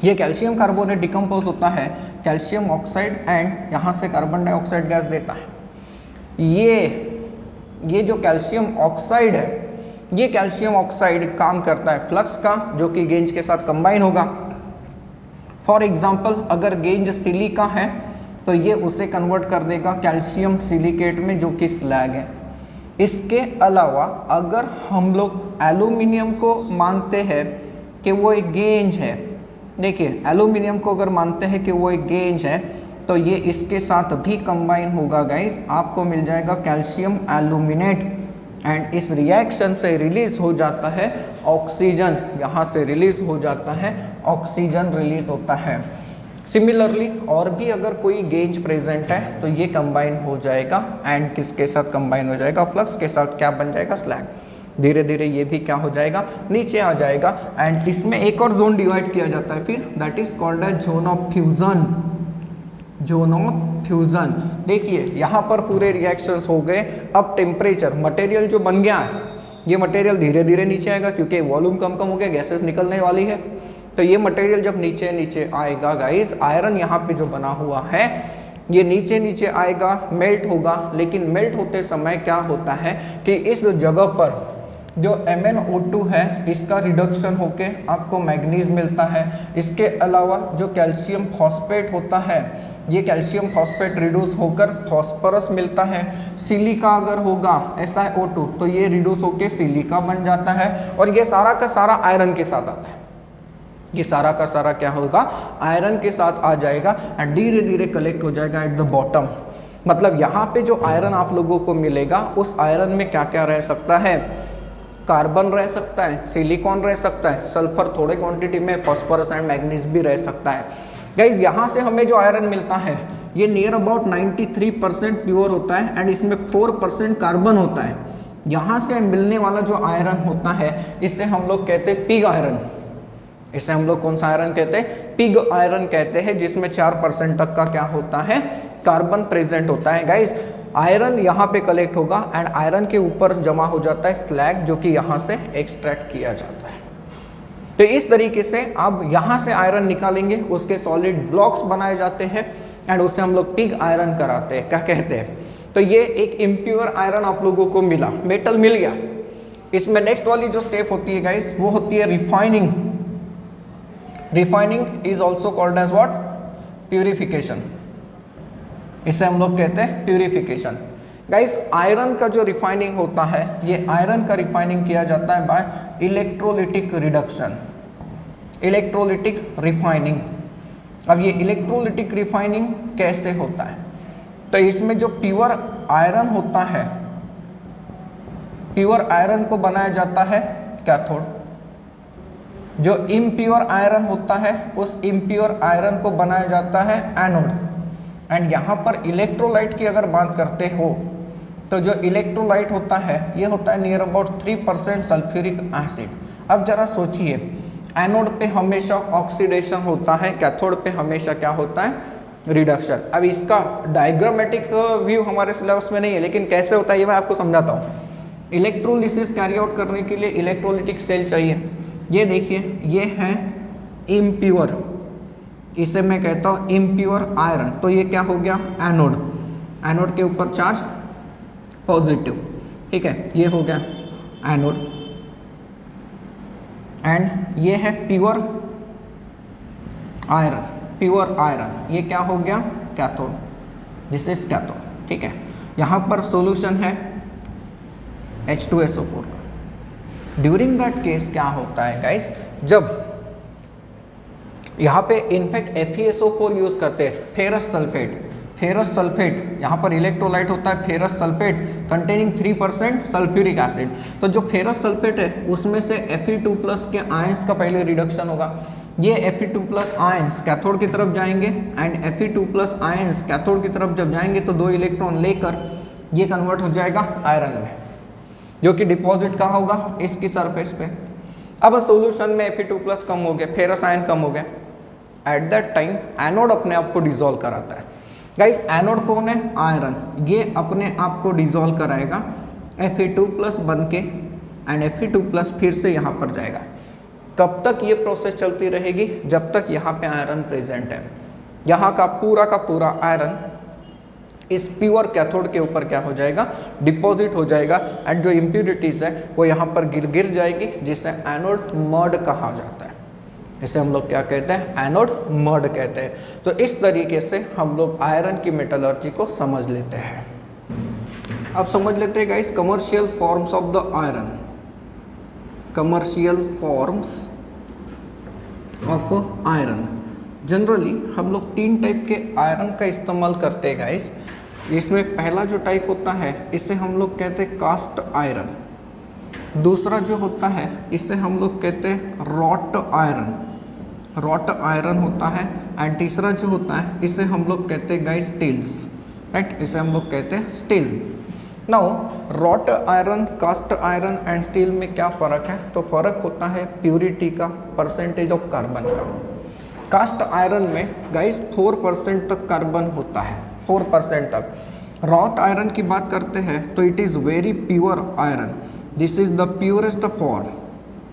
ये कैल्शियम कार्बोनेट डिकम्पोज होता है कैल्शियम ऑक्साइड एंड यहाँ से कार्बन डाइऑक्साइड गैस देता है। ये जो कैल्शियम ऑक्साइड है ये कैल्शियम ऑक्साइड काम करता है फ्लक्स का, जो कि गेंज के साथ कंबाइन होगा। फॉर एग्जाम्पल अगर गेंज सिलिका है तो ये उसे कन्वर्ट कर देगा कैल्शियम सिलिकेट में, जो कि स्लैग है। इसके अलावा अगर हम लोग एल्यूमिनियम को मानते हैं कि वो एक गेंज है, देखिए एल्यूमिनियम को अगर मानते हैं कि वो एक गेंज है तो ये इसके साथ भी कंबाइन होगा गाइस, आपको मिल जाएगा कैल्शियम एल्यूमिनेट। एंड इस रिएक्शन से रिलीज हो जाता है ऑक्सीजन, यहाँ से रिलीज हो जाता है ऑक्सीजन रिलीज होता है। सिमिलरली और भी अगर कोई गेंज प्रेजेंट है तो ये कंबाइन हो जाएगा एंड किसके साथ कंबाइन हो जाएगा, फ्लक्स के साथ, क्या बन जाएगा, स्लैग। धीरे धीरे ये भी क्या हो जाएगा, नीचे आ जाएगा। एंड इसमें एक और जोन डिवाइड किया जाता है फिर, that is called as zone of fusion. Zone of fusion, देखिए यहाँ पर पूरे रिएक्शंस हो गए। अब टेम्परेचर, मटेरियल जो बन गया है ये मटेरियल धीरे धीरे नीचे आएगा क्योंकि वॉल्यूम कम कम हो गया, गैसेस निकलने वाली है। तो ये मटेरियल जब नीचे नीचे आएगा गाइस, आयरन यहाँ पे जो बना हुआ है ये नीचे नीचे आएगा, मेल्ट होगा। लेकिन मेल्ट होते समय क्या होता है कि इस जगह पर जो MnO2 है इसका रिडक्शन होके आपको मैग्नीज मिलता है। इसके अलावा जो कैल्शियम फॉस्फेट होता है ये कैल्शियम फॉस्फेट रिड्यूस होकर फॉस्फोरस मिलता है। सिलिका अगर होगा SiO2 तो ये रिड्यूस होके सिलिका बन जाता है। और ये सारा का सारा आयरन के साथ आता है, ये सारा का सारा क्या होगा, आयरन के साथ आ जाएगा एंड धीरे धीरे कलेक्ट हो जाएगा एट द बॉटम। मतलब यहाँ पे जो आयरन आप लोगों को मिलेगा उस आयरन में क्या क्या रह सकता है, कार्बन रह सकता है, सिलिकॉन रह सकता है, सल्फर थोड़े क्वांटिटी में, फास्फोरस एंड मैग्नीज भी रह सकता है। गाइज यहाँ से हमें जो आयरन मिलता है ये नियर अबाउट 93% प्योर होता है एंड इसमें 4% कार्बन होता है। यहाँ से मिलने वाला जो आयरन होता है इससे हम लोग कहते हैं पिग आयरन। इसे हम लोग कौन सा आयरन कहते हैं, पिग आयरन कहते हैं, जिसमें 4% तक का क्या होता है, कार्बन प्रेजेंट होता है। गाइज आयरन यहाँ पे कलेक्ट होगा एंड आयरन के ऊपर जमा हो जाता है स्लैग, जो कि यहाँ से एक्सट्रैक्ट किया जाता है। तो इस तरीके से अब यहाँ से आयरन निकालेंगे, उसके सॉलिड ब्लॉक्स बनाए जाते हैं एंड उससे हम लोग पिग आयरन कराते हैं, क्या कहते हैं। तो ये एक इम्प्योर आयरन आप लोगों को मिला, मेटल मिल गया। इसमें नेक्स्ट वाली जो स्टेप होती है गाइज वो होती है refining. Refining is also called as what, purification. इसे हम लोग कहते हैं प्यूरिफिकेशन। गाइस आयरन का जो रिफाइनिंग होता है, ये आयरन का रिफाइनिंग किया जाता है by electrolytic reduction, electrolytic refining. अब ये इलेक्ट्रोलिटिक रिफाइनिंग कैसे होता है, तो इसमें जो प्योर आयरन होता है, प्योर आयरन को बनाया जाता है कैथोड, जो इम्प्योर आयरन होता है उस इम्प्योर आयरन को बनाया जाता है एनोड। एंड यहाँ पर इलेक्ट्रोलाइट की अगर बात करते हो तो जो इलेक्ट्रोलाइट होता है ये होता है नियर अबाउट 3% सल्फ्यूरिक एसिड। अब जरा सोचिए, एनोड पे हमेशा ऑक्सीडेशन होता है, कैथोड पे हमेशा क्या होता है, रिडक्शन। अब इसका डायग्रामेटिक व्यू हमारे सिलेबस में नहीं है, लेकिन कैसे होता है ये मैं आपको समझाता हूँ। इलेक्ट्रोलिसिस कैरी आउट करने के लिए इलेक्ट्रोलिटिक सेल चाहिए। ये देखिए ये है इम्प्योर, इसे मैं कहता हूँ इम्प्योर आयरन। तो ये क्या हो गया, एनोड, एनोड के ऊपर चार्ज पॉजिटिव, ठीक है, ये हो गया एनोड। एंड ये है प्योर आयरन, प्योर आयरन, ये क्या हो गया, कैथोड, दिस इज कैथोड, ठीक है। यहाँ पर सॉल्यूशन है H2SO4 का। ड्यूरिंग दैट केस क्या होता है गाइस, जब यहाँ पे इनफैक्ट FeSO4 यूज करते हैं, फेरस सल्फेट, फेरस सल्फेट, यहाँ पर इलेक्ट्रोलाइट होता है ferrous sulphate containing 3% sulphuric acid. तो जो फेरस सल्फेट है उसमें से Fe2+ के आयंस का पहले रिडक्शन होगा। ये Fe2+ आयंस कैथोड की तरफ जाएंगे एंड Fe2+ आयंस कैथोड की तरफ जब जाएंगे तो 2 इलेक्ट्रॉन लेकर ये कन्वर्ट हो जाएगा आयरन में, जो कि डिपॉजिट कहाँ होगा, इसकी सरफेस पे। अब सॉल्यूशन में Fe2+ कम हो गया, फेरस आयन कम हो गया। एट दैट टाइम एनोड अपने आप को डिसॉल्व कराता है। गाइस एनोड कौन है, आयरन, ये अपने आप को डिसॉल्व कराएगा Fe2+ बन के एंड Fe2+ फिर से यहाँ पर जाएगा। कब तक ये प्रोसेस चलती रहेगी, जब तक यहाँ पे आयरन प्रेजेंट है। यहाँ का पूरा आयरन इस प्योर कैथोड के ऊपर क्या हो जाएगा, डिपॉजिट हो जाएगा एंड जो इम्प्यूरिटीज है वो यहाँ पर गिर जाएगी, जिसे एनोड मर्ड कहा जाता है। इसे हम लोग क्या कहते हैं, एनोड मर्ड कहते हैं। तो इस तरीके से हम लोग आयरन की मेटलर्जी को समझ लेते हैं। अब समझ लेते हैं guys commercial forms of the iron, commercial forms of iron. Generally हम लोग 3 टाइप के आयरन का इस्तेमाल करते हैं गाइस। इसमें पहला जो टाइप होता है इसे हम लोग कहते हैं कास्ट आयरन, दूसरा जो होता है इसे हम लोग कहते हैं रॉट आयरन, रॉट आयरन होता है, एंड तीसरा जो होता है इसे हम लोग कहते हैं गाइस स्टील्स, राइट, इसे हम लोग कहते हैं steel. Now wrought iron, cast iron and steel में क्या फ़र्क है, तो फ़र्क होता है प्यूरिटी का, परसेंटेज ऑफ कार्बन का। कास्ट आयरन में गाइस 4% तक कार्बन होता है, 4% तक। रॉट आयरन की बात करते हैं तो it is very pure iron, this is the purest form,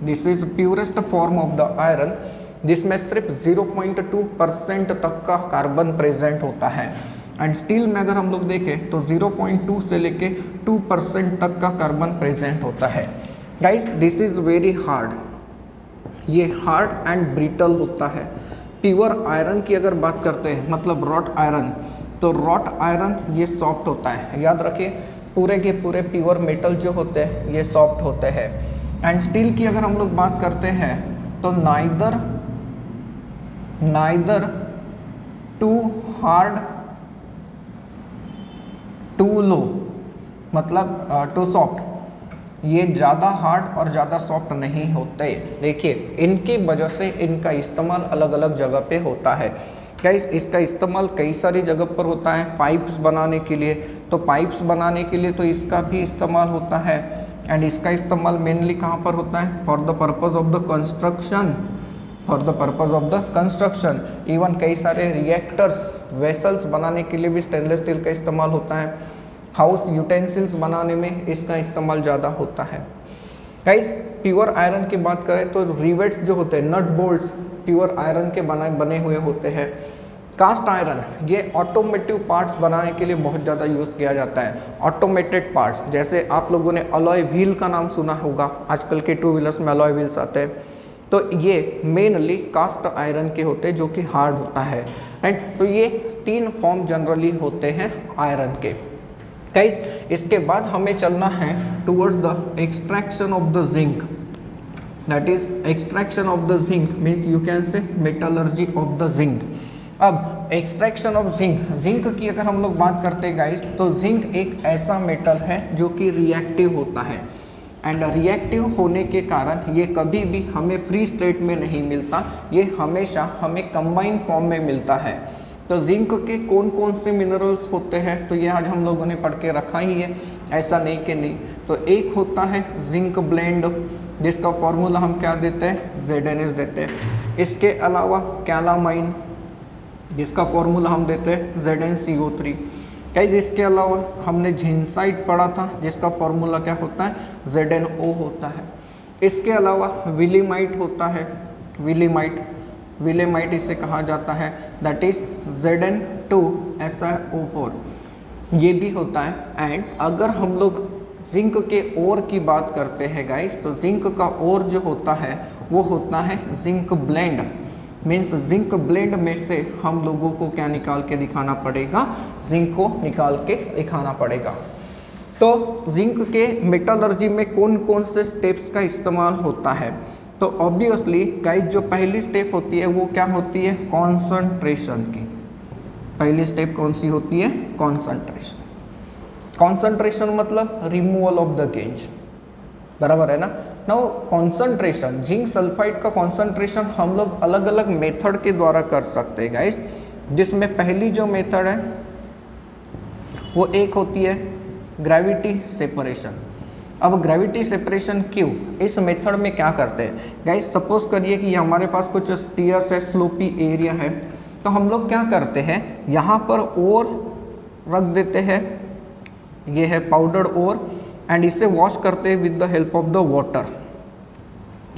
this is purest form of the iron, जिसमें सिर्फ 0.2% तक का कार्बन प्रेजेंट होता है। एंड स्टील में अगर हम लोग देखें तो 0.2 से लेके 2% तक का कार्बन प्रेजेंट होता है। Guys this is very hard, ये हार्ड एंड ब्रिटल होता है। प्योर आयरन की अगर बात करते हैं, मतलब रॉट आयरन, तो रॉट आयरन ये सॉफ्ट होता है। याद रखिए पूरे के पूरे प्योर मेटल जो होते हैं ये सॉफ्ट होते हैं। एंड स्टील की अगर हम लोग बात करते हैं तो neither to hard to low मतलब टू सॉफ्ट, ये ज़्यादा हार्ड और ज़्यादा सॉफ्ट नहीं होते। देखिए इनकी वजह से इनका इस्तेमाल अलग अलग जगह पे होता है। गाइस इसका इस्तेमाल कई सारी जगह पर होता है, पाइप्स बनाने के लिए, तो पाइप्स बनाने के लिए तो इसका भी इस्तेमाल होता है। एंड इसका इस्तेमाल मेनली कहाँ पर होता है? For the purpose of the construction, for the purpose of the construction. Even कई सारे रिएक्टर्स, वेसल्स बनाने के लिए भी स्टेनलेस स्टील का इस्तेमाल होता है। हाउस यूटेंसिल्स बनाने में इसका इस्तेमाल ज़्यादा होता है। गाइस प्योर आयरन की बात करें तो रिवेट्स जो होते हैं, नट बोल्ट्स प्योर आयरन के बने हुए होते हैं। कास्ट आयरन ये ऑटोमेटिव पार्ट्स बनाने के लिए बहुत ज़्यादा यूज़ किया जाता है। ऑटोमेटेड पार्ट्स, जैसे आप लोगों ने अलॉय व्हील का नाम सुना होगा, आजकल के टू व्हीलर्स में अलॉय व्हील्स आते हैं, तो ये मेनली कास्ट आयरन के होते हैं जो कि हार्ड होता है। राइट, तो ये 3 फॉर्म जनरली होते हैं आयरन के। गाइस इसके बाद हमें चलना है towards the extraction of the zinc, that is extraction of the zinc means you can say metallurgy of the zinc. अब एक्सट्रैक्शन ऑफ जिंक, जिंक की अगर हम लोग बात करते हैं गाइस, तो जिंक एक ऐसा मेटल है जो कि रिएक्टिव होता है। एंड रिएक्टिव होने के कारण ये कभी भी हमें फ्री स्टेट में नहीं मिलता, ये हमेशा हमें कंबाइन फॉर्म में मिलता है। तो जिंक के कौन कौन से मिनरल्स होते हैं, तो ये आज हम लोगों ने पढ़ के रखा ही है, ऐसा नहीं कि नहीं। तो एक होता है जिंक ब्लेंड, जिसका फॉर्मूला हम क्या देते हैं? ZnS देते हैं। इसके अलावा कैलामाइन, जिसका फॉर्मूला हम देते हैं ZnCO3। गाइस इसके अलावा हमने झिनसाइट पढ़ा था, जिसका फॉर्मूला क्या होता है? ZnO होता है। इसके अलावा विलीमाइट होता है, विलेमाइट इसे कहा जाता है, दैट इज Zn2SiO4, ये भी होता है। एंड अगर हम लोग जिंक के ओर की बात करते हैं गाइस, तो जिंक का ओर जो होता है वो होता है zinc blende, means zinc blende में से हम लोगों को क्या निकाल के दिखाना पड़ेगा? जिंक को निकाल के दिखाना पड़ेगा। तो जिंक के मेटलर्जी में कौन कौन से स्टेप्स का इस्तेमाल होता है? तो ऑब्वियसली गाइस जो पहली स्टेप होती है वो क्या होती है? कॉन्संट्रेशन की। पहली स्टेप कौन सी होती है? कॉन्संट्रेशन। कॉन्संट्रेशन मतलब रिमूवल ऑफ द गेज, बराबर है ना। नाउ कॉन्संट्रेशन, जिंक सल्फाइड का कॉन्संट्रेशन हम लोग अलग अलग मेथड के द्वारा कर सकते हैं गाइस, जिसमें पहली जो मेथड है वो एक होती है ग्रेविटी सेपरेशन। अब ग्रेविटी सेपरेशन क्यों? इस मेथड में क्या करते हैं गाइस, सपोज करिए कि हमारे पास कुछ स्टीयर्स है, स्लोपी एरिया है, तो हम लोग क्या करते हैं, यहाँ पर ओर रख देते हैं, ये है पाउडर्ड ओर, एंड इसे वॉश करते हैं with the help of the water.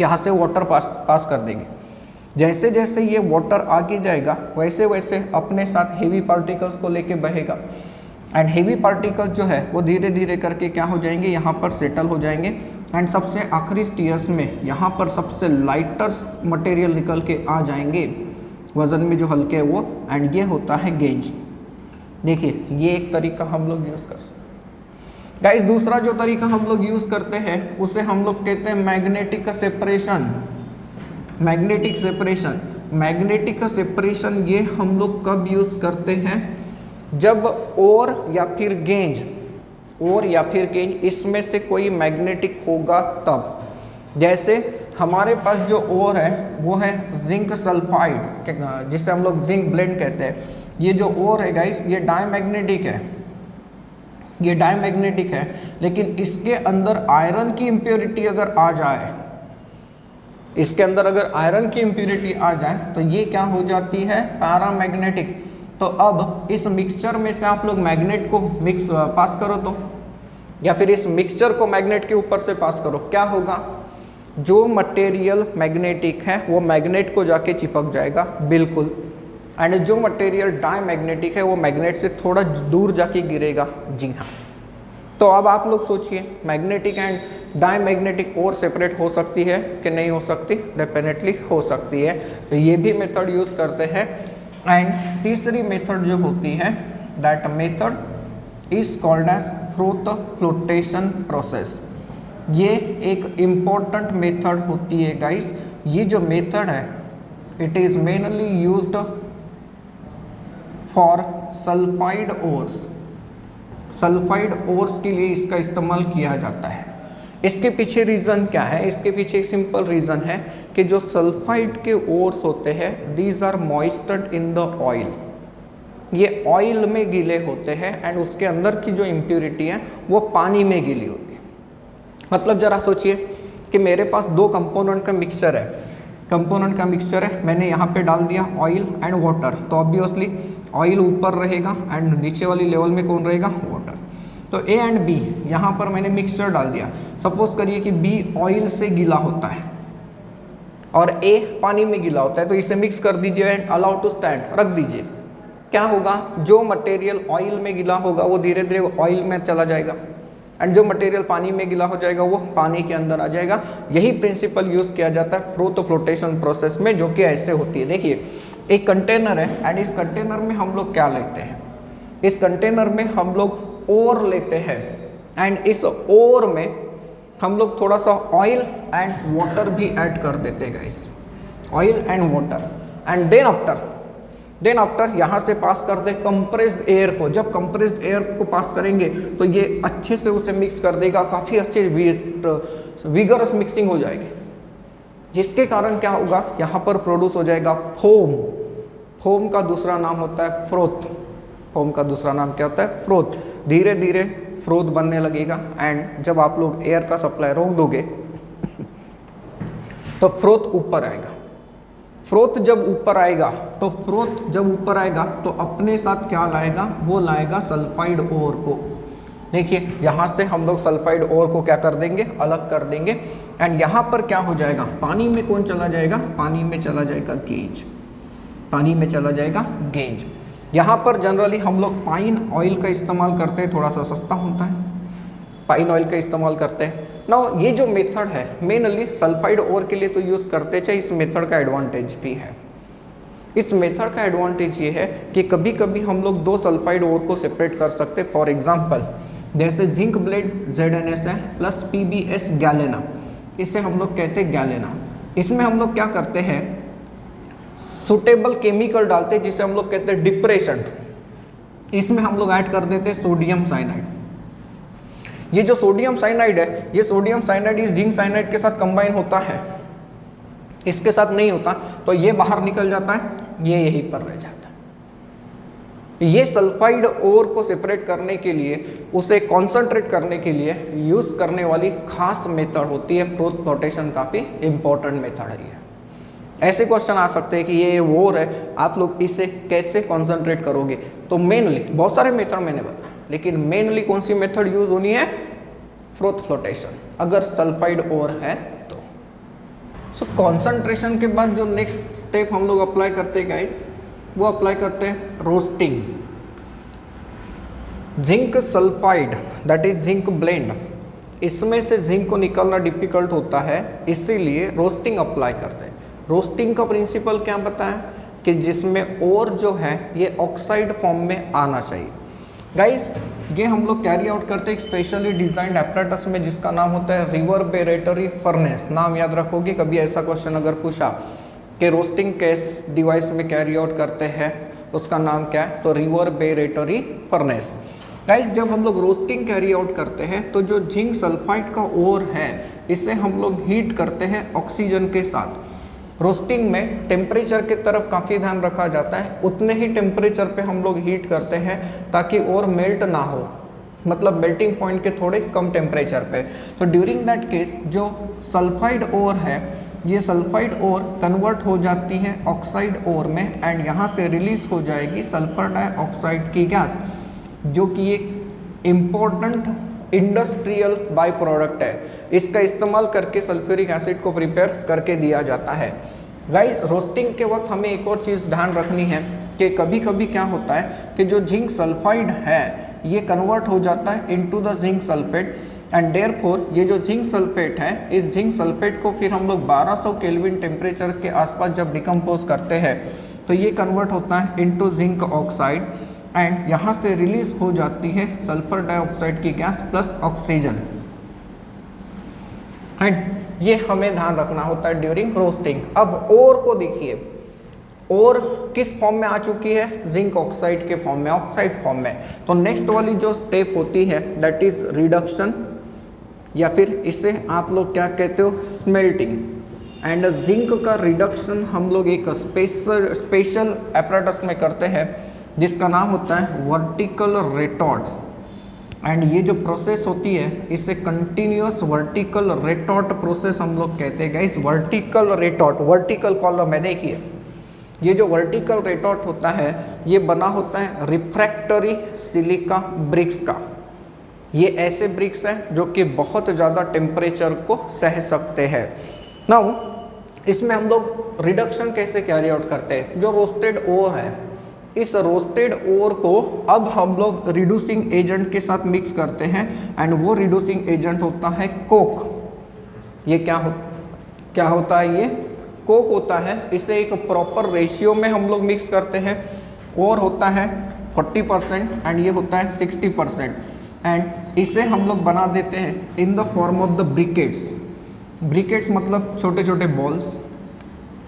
यहाँ से वाटर पास कर देंगे। जैसे जैसे ये वाटर आगे जाएगा वैसे वैसे अपने साथ हेवी पार्टिकल्स को लेके बहेगा, एंड हेवी पार्टिकल जो है वो धीरे धीरे करके क्या हो जाएंगे, यहाँ पर सेटल हो जाएंगे। एंड सबसे आखिरी स्टीयर्स में यहाँ पर सबसे लाइटर मटेरियल निकल के आ जाएंगे, वजन में जो हल्के है वो, एंड ये होता है गेज। देखिए ये एक तरीका हम लोग यूज़ कर सकते हैं गाइस। दूसरा जो तरीका हम लोग यूज़ करते हैं उसे हम लोग कहते हैं magnetic separation. Magnetic separation, magnetic separation ये हम लोग कब यूज़ करते हैं? जब ओर या फिर गेंज इसमें से कोई मैग्नेटिक होगा तब। जैसे हमारे पास जो ओर है वो है जिंक सल्फाइड, जिसे हम लोग जिंक ब्लेंड कहते हैं। ये जो ओर है गाइस ये डायमैग्नेटिक है, ये डायमैग्नेटिक है, लेकिन इसके अंदर आयरन की इम्प्योरिटी अगर आ जाए, इसके अंदर अगर आयरन की इम्प्योरिटी आ जाए तो ये क्या हो जाती है? पैरामैग्नेटिक। तो अब इस मिक्सचर में से आप लोग मैग्नेट को पास करो तो, या फिर इस मिक्सचर को मैग्नेट के ऊपर से पास करो, क्या होगा? जो मटेरियल मैग्नेटिक है वो मैग्नेट को जाके चिपक जाएगा, बिल्कुल। एंड जो मटेरियल डायमैग्नेटिक है वो मैग्नेट से थोड़ा दूर जाके गिरेगा। जी हाँ। तो अब आप लोग सोचिए, मैग्नेटिक एंड डायमैग्नेटिक और सेपरेट हो सकती है कि नहीं हो सकती? डेफिनेटली हो सकती है। तो ये भी मेथड यूज़ करते हैं। एंड तीसरी मेथड जो होती है, that method is called as flotation process. ये एक इम्पोर्टेंट मेथड होती है गाइस। ये जो मेथड है it is mainly used for sulphide ores. Sulphide ores के लिए इसका इस्तेमाल किया जाता है। इसके पीछे रीज़न क्या है? इसके पीछे एक सिंपल रीज़न है कि जो सल्फाइड के ओर्स होते हैं these are moistured in the oil, ये ऑयल में गीले होते हैं एंड उसके अंदर की जो इम्प्यूरिटी है वो पानी में गीली होती है। मतलब ज़रा सोचिए कि मेरे पास दो कंपोनेंट का मिक्सचर है, मैंने यहाँ पे डाल दिया ऑयल एंड वाटर, तो ऑब्वियसली ऑयल ऊपर रहेगा एंड नीचे वाली लेवल में कौन रहेगा? वाटर। तो ए एंड बी यहाँ पर मैंने मिक्सचर डाल दिया। सपोज करिए कि बी ऑयल से गीला होता है और ए पानी में गीला होता है, तो इसे मिक्स कर दीजिए एंड अलाउ टू स्टैंड, रख दीजिए। क्या होगा? जो मटेरियल ऑयल में गीला होगा वो धीरे धीरे ऑयल में चला जाएगा एंड जो मटेरियल पानी में गीला हो जाएगा वो पानी के अंदर आ जाएगा। यही प्रिंसिपल यूज़ किया जाता है फ्रूट फ्लोटेशन प्रोसेस में, जो कि ऐसे होती है। देखिए एक कंटेनर है एंड इस कंटेनर में हम लोग क्या लेते हैं? इस कंटेनर में हम लोग ओर लेते हैं एंड इस ओर में हम लोग थोड़ा सा ऑयल एंड वाटर भी ऐड कर देते हैं guys, oil and water. And then after यहाँ से पास कर दे कंप्रेस्ड एयर को। जब कंप्रेस्ड एयर को पास करेंगे तो ये अच्छे से उसे मिक्स कर देगा, काफ़ी अच्छे विगरस मिक्सिंग हो जाएगी, जिसके कारण क्या होगा? यहाँ पर प्रोड्यूस हो जाएगा फोम। फोम का दूसरा नाम होता है फ्रोथ। फोम का दूसरा नाम क्या होता है? फ्रोथ। धीरे धीरे फ्रोथ बनने लगेगा एंड जब आप लोग एयर का सप्लाई रोक दोगे तो फ्रोथ ऊपर आएगा। फ्रोथ जब ऊपर आएगा तो अपने साथ क्या लाएगा? वो लाएगा सल्फाइड ओर को। देखिए यहाँ से हम लोग सल्फाइड ओर को क्या कर देंगे? अलग कर देंगे एंड यहाँ पर क्या हो जाएगा? पानी में कौन चला जाएगा? पानी में चला जाएगा गेज। यहाँ पर जनरली हम लोग पाइन ऑयल का इस्तेमाल करते हैं, थोड़ा सा सस्ता होता है, पाइन ऑयल का इस्तेमाल करते हैं ना। ये जो मेथड है मेनली सल्फाइड ओर के लिए तो यूज़ करते हैं। इस मेथड का एडवांटेज भी है। इस मेथड का एडवांटेज ये है कि कभी कभी हम लोग दो सल्फाइड ओर को सेपरेट कर सकते हैं। फॉर एग्जाम्पल जैसे जिंक ब्लेड ZnS है प्लस PbS गैलेना, इसे हम लोग कहते हैं गैलेना। इसमें हम लोग क्या करते हैं? सुटेबल केमिकल डालते हैं जिसे हम लोग कहते हैं डिप्रेशन। इसमें हम लोग ऐड कर देते हैं सोडियम साइनाइड। ये जो सोडियम साइनाइड है, ये सोडियम साइनाइड इस जिंक साइनाइड के साथ कंबाइन होता है, इसके साथ नहीं होता, तो ये बाहर निकल जाता है, ये यहीं पर रह जाता है। ये सल्फाइड ओर को सेपरेट करने के लिए, उसे कॉन्सेंट्रेट करने के लिए यूज करने वाली खास मेथड होती है। फ्रूट फ्लोटेशन काफ़ी इंपॉर्टेंट मेथड है ये। ऐसे क्वेश्चन आ सकते हैं कि ये ओर है, आप लोग इसे कैसे कॉन्सेंट्रेट करोगे? तो मेनली बहुत सारे मेथड मैंने बताया, लेकिन मेनली कौन सी मेथड यूज होनी है? फ्रूट फ्लोटेशन, अगर सल्फाइड ओर है तो। सो कॉन्सेंट्रेशन के बाद जो नेक्स्ट स्टेप हम लोग अप्लाई करते हैं गाइस, वो अप्लाई करते हैं roasting. Zinc sulphide that is zinc blende, इसमें से जिंक को निकालना डिफिकल्ट होता है, इसीलिए रोस्टिंग अप्लाई करते हैं। रोस्टिंग का प्रिंसिपल क्या बताएं? कि जिसमें ओर जो है ये ऑक्साइड फॉर्म में आना चाहिए। गाइस ये हम लोग कैरी आउट करते हैं एक स्पेशली डिजाइंड एपरेटस में, जिसका नाम होता है रिवर्बरेटरी फर्नेस। नाम याद रखोगे, कभी ऐसा क्वेश्चन अगर पूछा कि रोस्टिंग किस डिवाइस में कैरी आउट करते हैं, उसका नाम क्या है? तो रिवर्बरेटरी फर्नेस। गाइस जब हम लोग रोस्टिंग कैरी आउट करते हैं तो जो जिंक सल्फाइड का ओर है, इसे हम लोग हीट करते हैं ऑक्सीजन के साथ। रोस्टिंग में टेम्परेचर की तरफ काफ़ी ध्यान रखा जाता है, उतने ही टेम्परेचर पे हम लोग हीट करते हैं ताकि और मेल्ट ना हो, मतलब मेल्टिंग पॉइंट के थोड़े कम टेम्परेचर पे। तो ड्यूरिंग दैट केस जो सल्फाइड ओर है, ये सल्फाइड ओर कन्वर्ट हो जाती है ऑक्साइड ओर में एंड यहाँ से रिलीज हो जाएगी सल्फर डाइऑक्साइड की गैस, जो कि एक इम्पोर्टेंट इंडस्ट्रियल बाय प्रोडक्ट है। इसका इस्तेमाल करके सल्फ्यूरिक एसिड को प्रिपेयर करके दिया जाता है। गाइस रोस्टिंग के वक्त हमें एक और चीज़ ध्यान रखनी है कि कभी कभी क्या होता है कि जो जिंक सल्फाइड है ये कन्वर्ट हो जाता है into the zinc sulphate and therefore ये जो जिंक सल्फेट है, इस जिंक सल्फेट को फिर हम लोग 1200 केल्विन टेम्परेचर के आसपास जब डिकम्पोज करते हैं तो ये कन्वर्ट होता है इनटू जिंक ऑक्साइड एंड यहाँ से रिलीज हो जाती है सल्फर डाइऑक्साइड की गैस प्लस ऑक्सीजन। एंड ये हमें ध्यान रखना होता है ड्यूरिंग रोस्टिंग। अब ओर को देखिए, और किस फॉर्म में आ चुकी है, जिंक ऑक्साइड के फॉर्म में, ऑक्साइड फॉर्म में। तो नेक्स्ट वाली जो स्टेप होती है दैट इज रिडक्शन, या फिर इसे आप लोग क्या कहते हो, स्मेल्टिंग। एंड जिंक का रिडक्शन हम लोग एक स्पेशल एपरेटस में करते हैं जिसका नाम होता है वर्टिकल रेटॉर्ट। एंड ये जो प्रोसेस होती है इसे कंटिन्यूअस वर्टिकल रेटॉर्ट प्रोसेस हम लोग कहते हैं गाइस। वर्टिकल रेटॉर्ट, वर्टिकल कॉलम है, देखिए ये जो वर्टिकल रेटॉर्ट होता है ये बना होता है रिफ्रैक्टरी सिलिका ब्रिक्स का। ये ऐसे ब्रिक्स हैं जो कि बहुत ज़्यादा टेम्परेचर को सह सकते हैं। नाउ इसमें हम लोग रिडक्शन कैसे कैरी आउट करते हैं, जो रोस्टेड ओर है इस रोस्टेड ओर को अब हम लोग रिड्यूसिंग एजेंट के साथ मिक्स करते हैं एंड वो रिड्यूसिंग एजेंट होता है कोक। ये क्या होता है, ये कोक होता है। इसे एक प्रॉपर रेशियो में हम लोग मिक्स करते हैं। और होता है 40% एंड ये होता है 60%। एंड इसे हम लोग बना देते हैं in the form of the briquettes. Briquettes मतलब छोटे छोटे बॉल्स,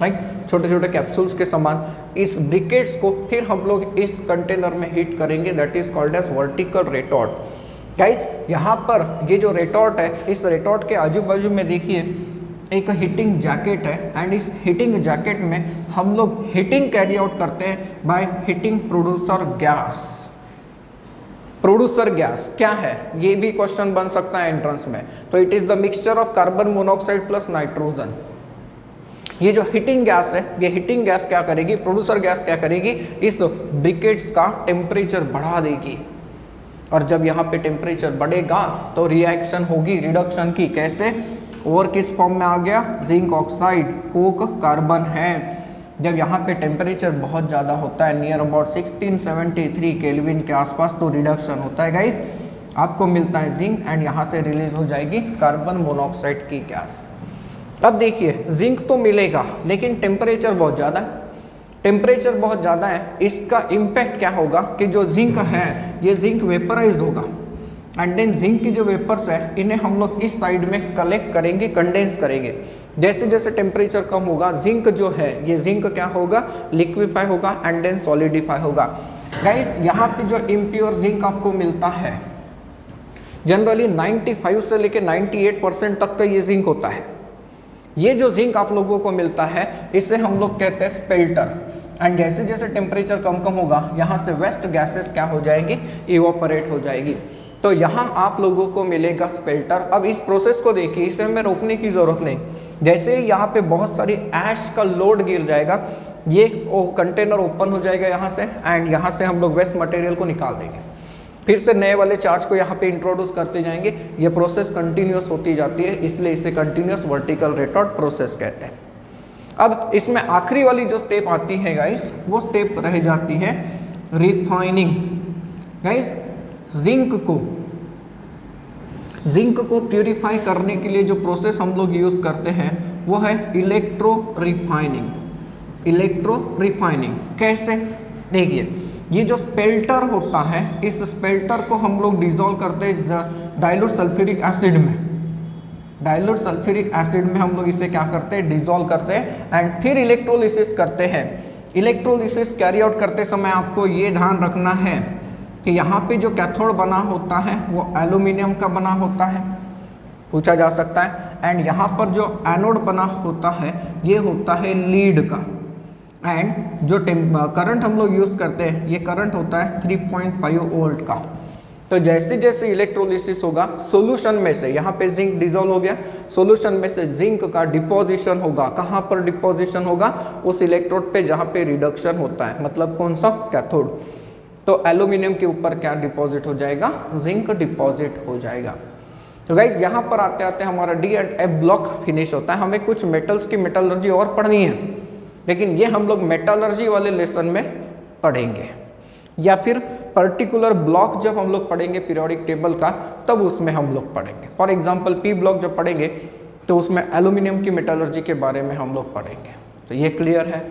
राइट, छोटे छोटे कैप्सूल्स के समान। इस ब्रिकेट्स को फिर हम लोग इस कंटेनर में हीट करेंगे, that is called as vertical retort. Guys यहाँ पर ये जो रेटॉर्ट है, इस रेटॉर्ट के आजू बाजू में देखिए एक हीटिंग जैकेट है। एंड इस हीटिंग जैकेट में हम लोग हीटिंग कैरी आउट करते हैं by heating producer gas. Producer gas क्या है, ये भी क्वेश्चन बन सकता है एंट्रेंस में। तो it is the mixture of carbon monoxide plus nitrogen. ये जो हीटिंग गैस है, ये हीटिंग गैस क्या करेगी, प्रोड्यूसर गैस क्या करेगी, इस ब्रिकेट्स का टेम्परेचर बढ़ा देगी। और जब यहाँ पे टेम्परेचर बढ़ेगा तो रिएक्शन होगी रिडक्शन की। कैसे, और किस फॉर्म में आ गया, जिंक ऑक्साइड, कोक कार्बन है। जब यहाँ पे टेम्परेचर बहुत ज़्यादा होता है, नियर अबाउट 1673 केल्विन के आसपास, तो रिडक्शन होता है गाइज। आपको मिलता है जिंक एंड यहाँ से रिलीज हो जाएगी कार्बन मोनोऑक्साइड की गैस। अब देखिए जिंक तो मिलेगा लेकिन टेम्परेचर बहुत ज़्यादा है। टेम्परेचर बहुत ज़्यादा है, इसका इम्पैक्ट क्या होगा कि जो जिंक है ये जिंक वेपराइज होगा। एंड देन जिंक की जो वेपर्स है इन्हें हम लोग इस साइड में कलेक्ट करेंगे, कंडेंस करेंगे। जैसे जैसे टेम्परेचर कम होगा जिंक जो है ये जिंक क्या होगा, लिक्विफाई होगा एंड देन सॉलिडिफाई होगा। गाइस यहाँ पे जो इम्प्योर जिंक आपको मिलता है जनरली 95 से लेके 98% तक का ये जिंक होता है। ये जो जिंक आप लोगों को मिलता है इसे हम लोग कहते हैं स्पेल्टर। एंड जैसे जैसे टेम्परेचर कम होगा यहाँ से वेस्ट गैसेस क्या हो जाएंगी, इवोपरेट हो जाएगी। तो यहाँ आप लोगों को मिलेगा स्पेल्टर। अब इस प्रोसेस को देखिए, इसे हमें रोकने की ज़रूरत नहीं। जैसे ही यहाँ पे बहुत सारी ऐश का लोड गिर जाएगा, ये कंटेनर ओपन हो जाएगा यहाँ से एंड यहाँ से हम लोग वेस्ट मटेरियल को निकाल देंगे। फिर से नए वाले चार्ज को यहाँ पे इंट्रोड्यूस करते जाएंगे। ये प्रोसेस कंटिन्यूस होती जाती है, इसलिए इसे कंटिन्यूस वर्टिकल रेटॉर्ट प्रोसेस कहते हैं। अब इसमें आखिरी वाली जो स्टेप आती है गाइस, वो स्टेप रह जाती है रिफाइनिंग। गाइस जिंक को प्यूरिफाई करने के लिए जो प्रोसेस हम लोग यूज़ करते हैं वो है इलेक्ट्रो रिफाइनिंग। इलेक्ट्रो रिफाइनिंग कैसे, देखिए ये जो स्पेल्टर होता है इस स्पेल्टर को हम लोग डिजोल्व करते हैं डाइल्यूट सल्फ्यूरिक एसिड में। डाइल्यूट सल्फ्यूरिक एसिड में हम लोग इसे क्या करते हैं, डिजोल्व करते हैं एंड फिर इलेक्ट्रोलिसिस करते हैं। इलेक्ट्रोलिसिस कैरी आउट करते समय आपको ये ध्यान रखना है कि यहाँ पे जो कैथोड बना होता है वो एल्यूमिनियम का बना होता है, पूछा जा सकता है। एंड यहाँ पर जो एनोड बना होता है ये होता है लीड का। एंड जो करंट हम लोग यूज़ करते हैं ये करंट होता है 3.5 वोल्ट का। तो जैसे जैसे इलेक्ट्रोलिसिस होगा सॉल्यूशन में से, यहाँ पे जिंक डिजोल्व हो गया, सॉल्यूशन में से जिंक का डिपोजिशन होगा। कहाँ पर डिपोजिशन होगा, उस इलेक्ट्रोड पे जहाँ पे रिडक्शन होता है, मतलब कौन सा, कैथोड। तो एल्यूमिनियम के ऊपर क्या डिपॉजिट हो जाएगा, जिंक डिपॉजिट हो जाएगा। तो गाइज यहाँ पर आते आते हमारा D and F block finish होता है। हमें कुछ मेटल्स की मेटलर्जी और पढ़नी है, लेकिन ये हम लोग मेटलर्जी वाले लेसन में पढ़ेंगे, या फिर पर्टिकुलर ब्लॉक जब हम लोग पढ़ेंगे पीरियोडिक टेबल का तब उसमें हम लोग पढ़ेंगे। फॉर एग्जांपल पी ब्लॉक जब पढ़ेंगे तो उसमें एल्यूमिनियम की मेटलर्जी के बारे में हम लोग पढ़ेंगे। तो ये क्लियर है।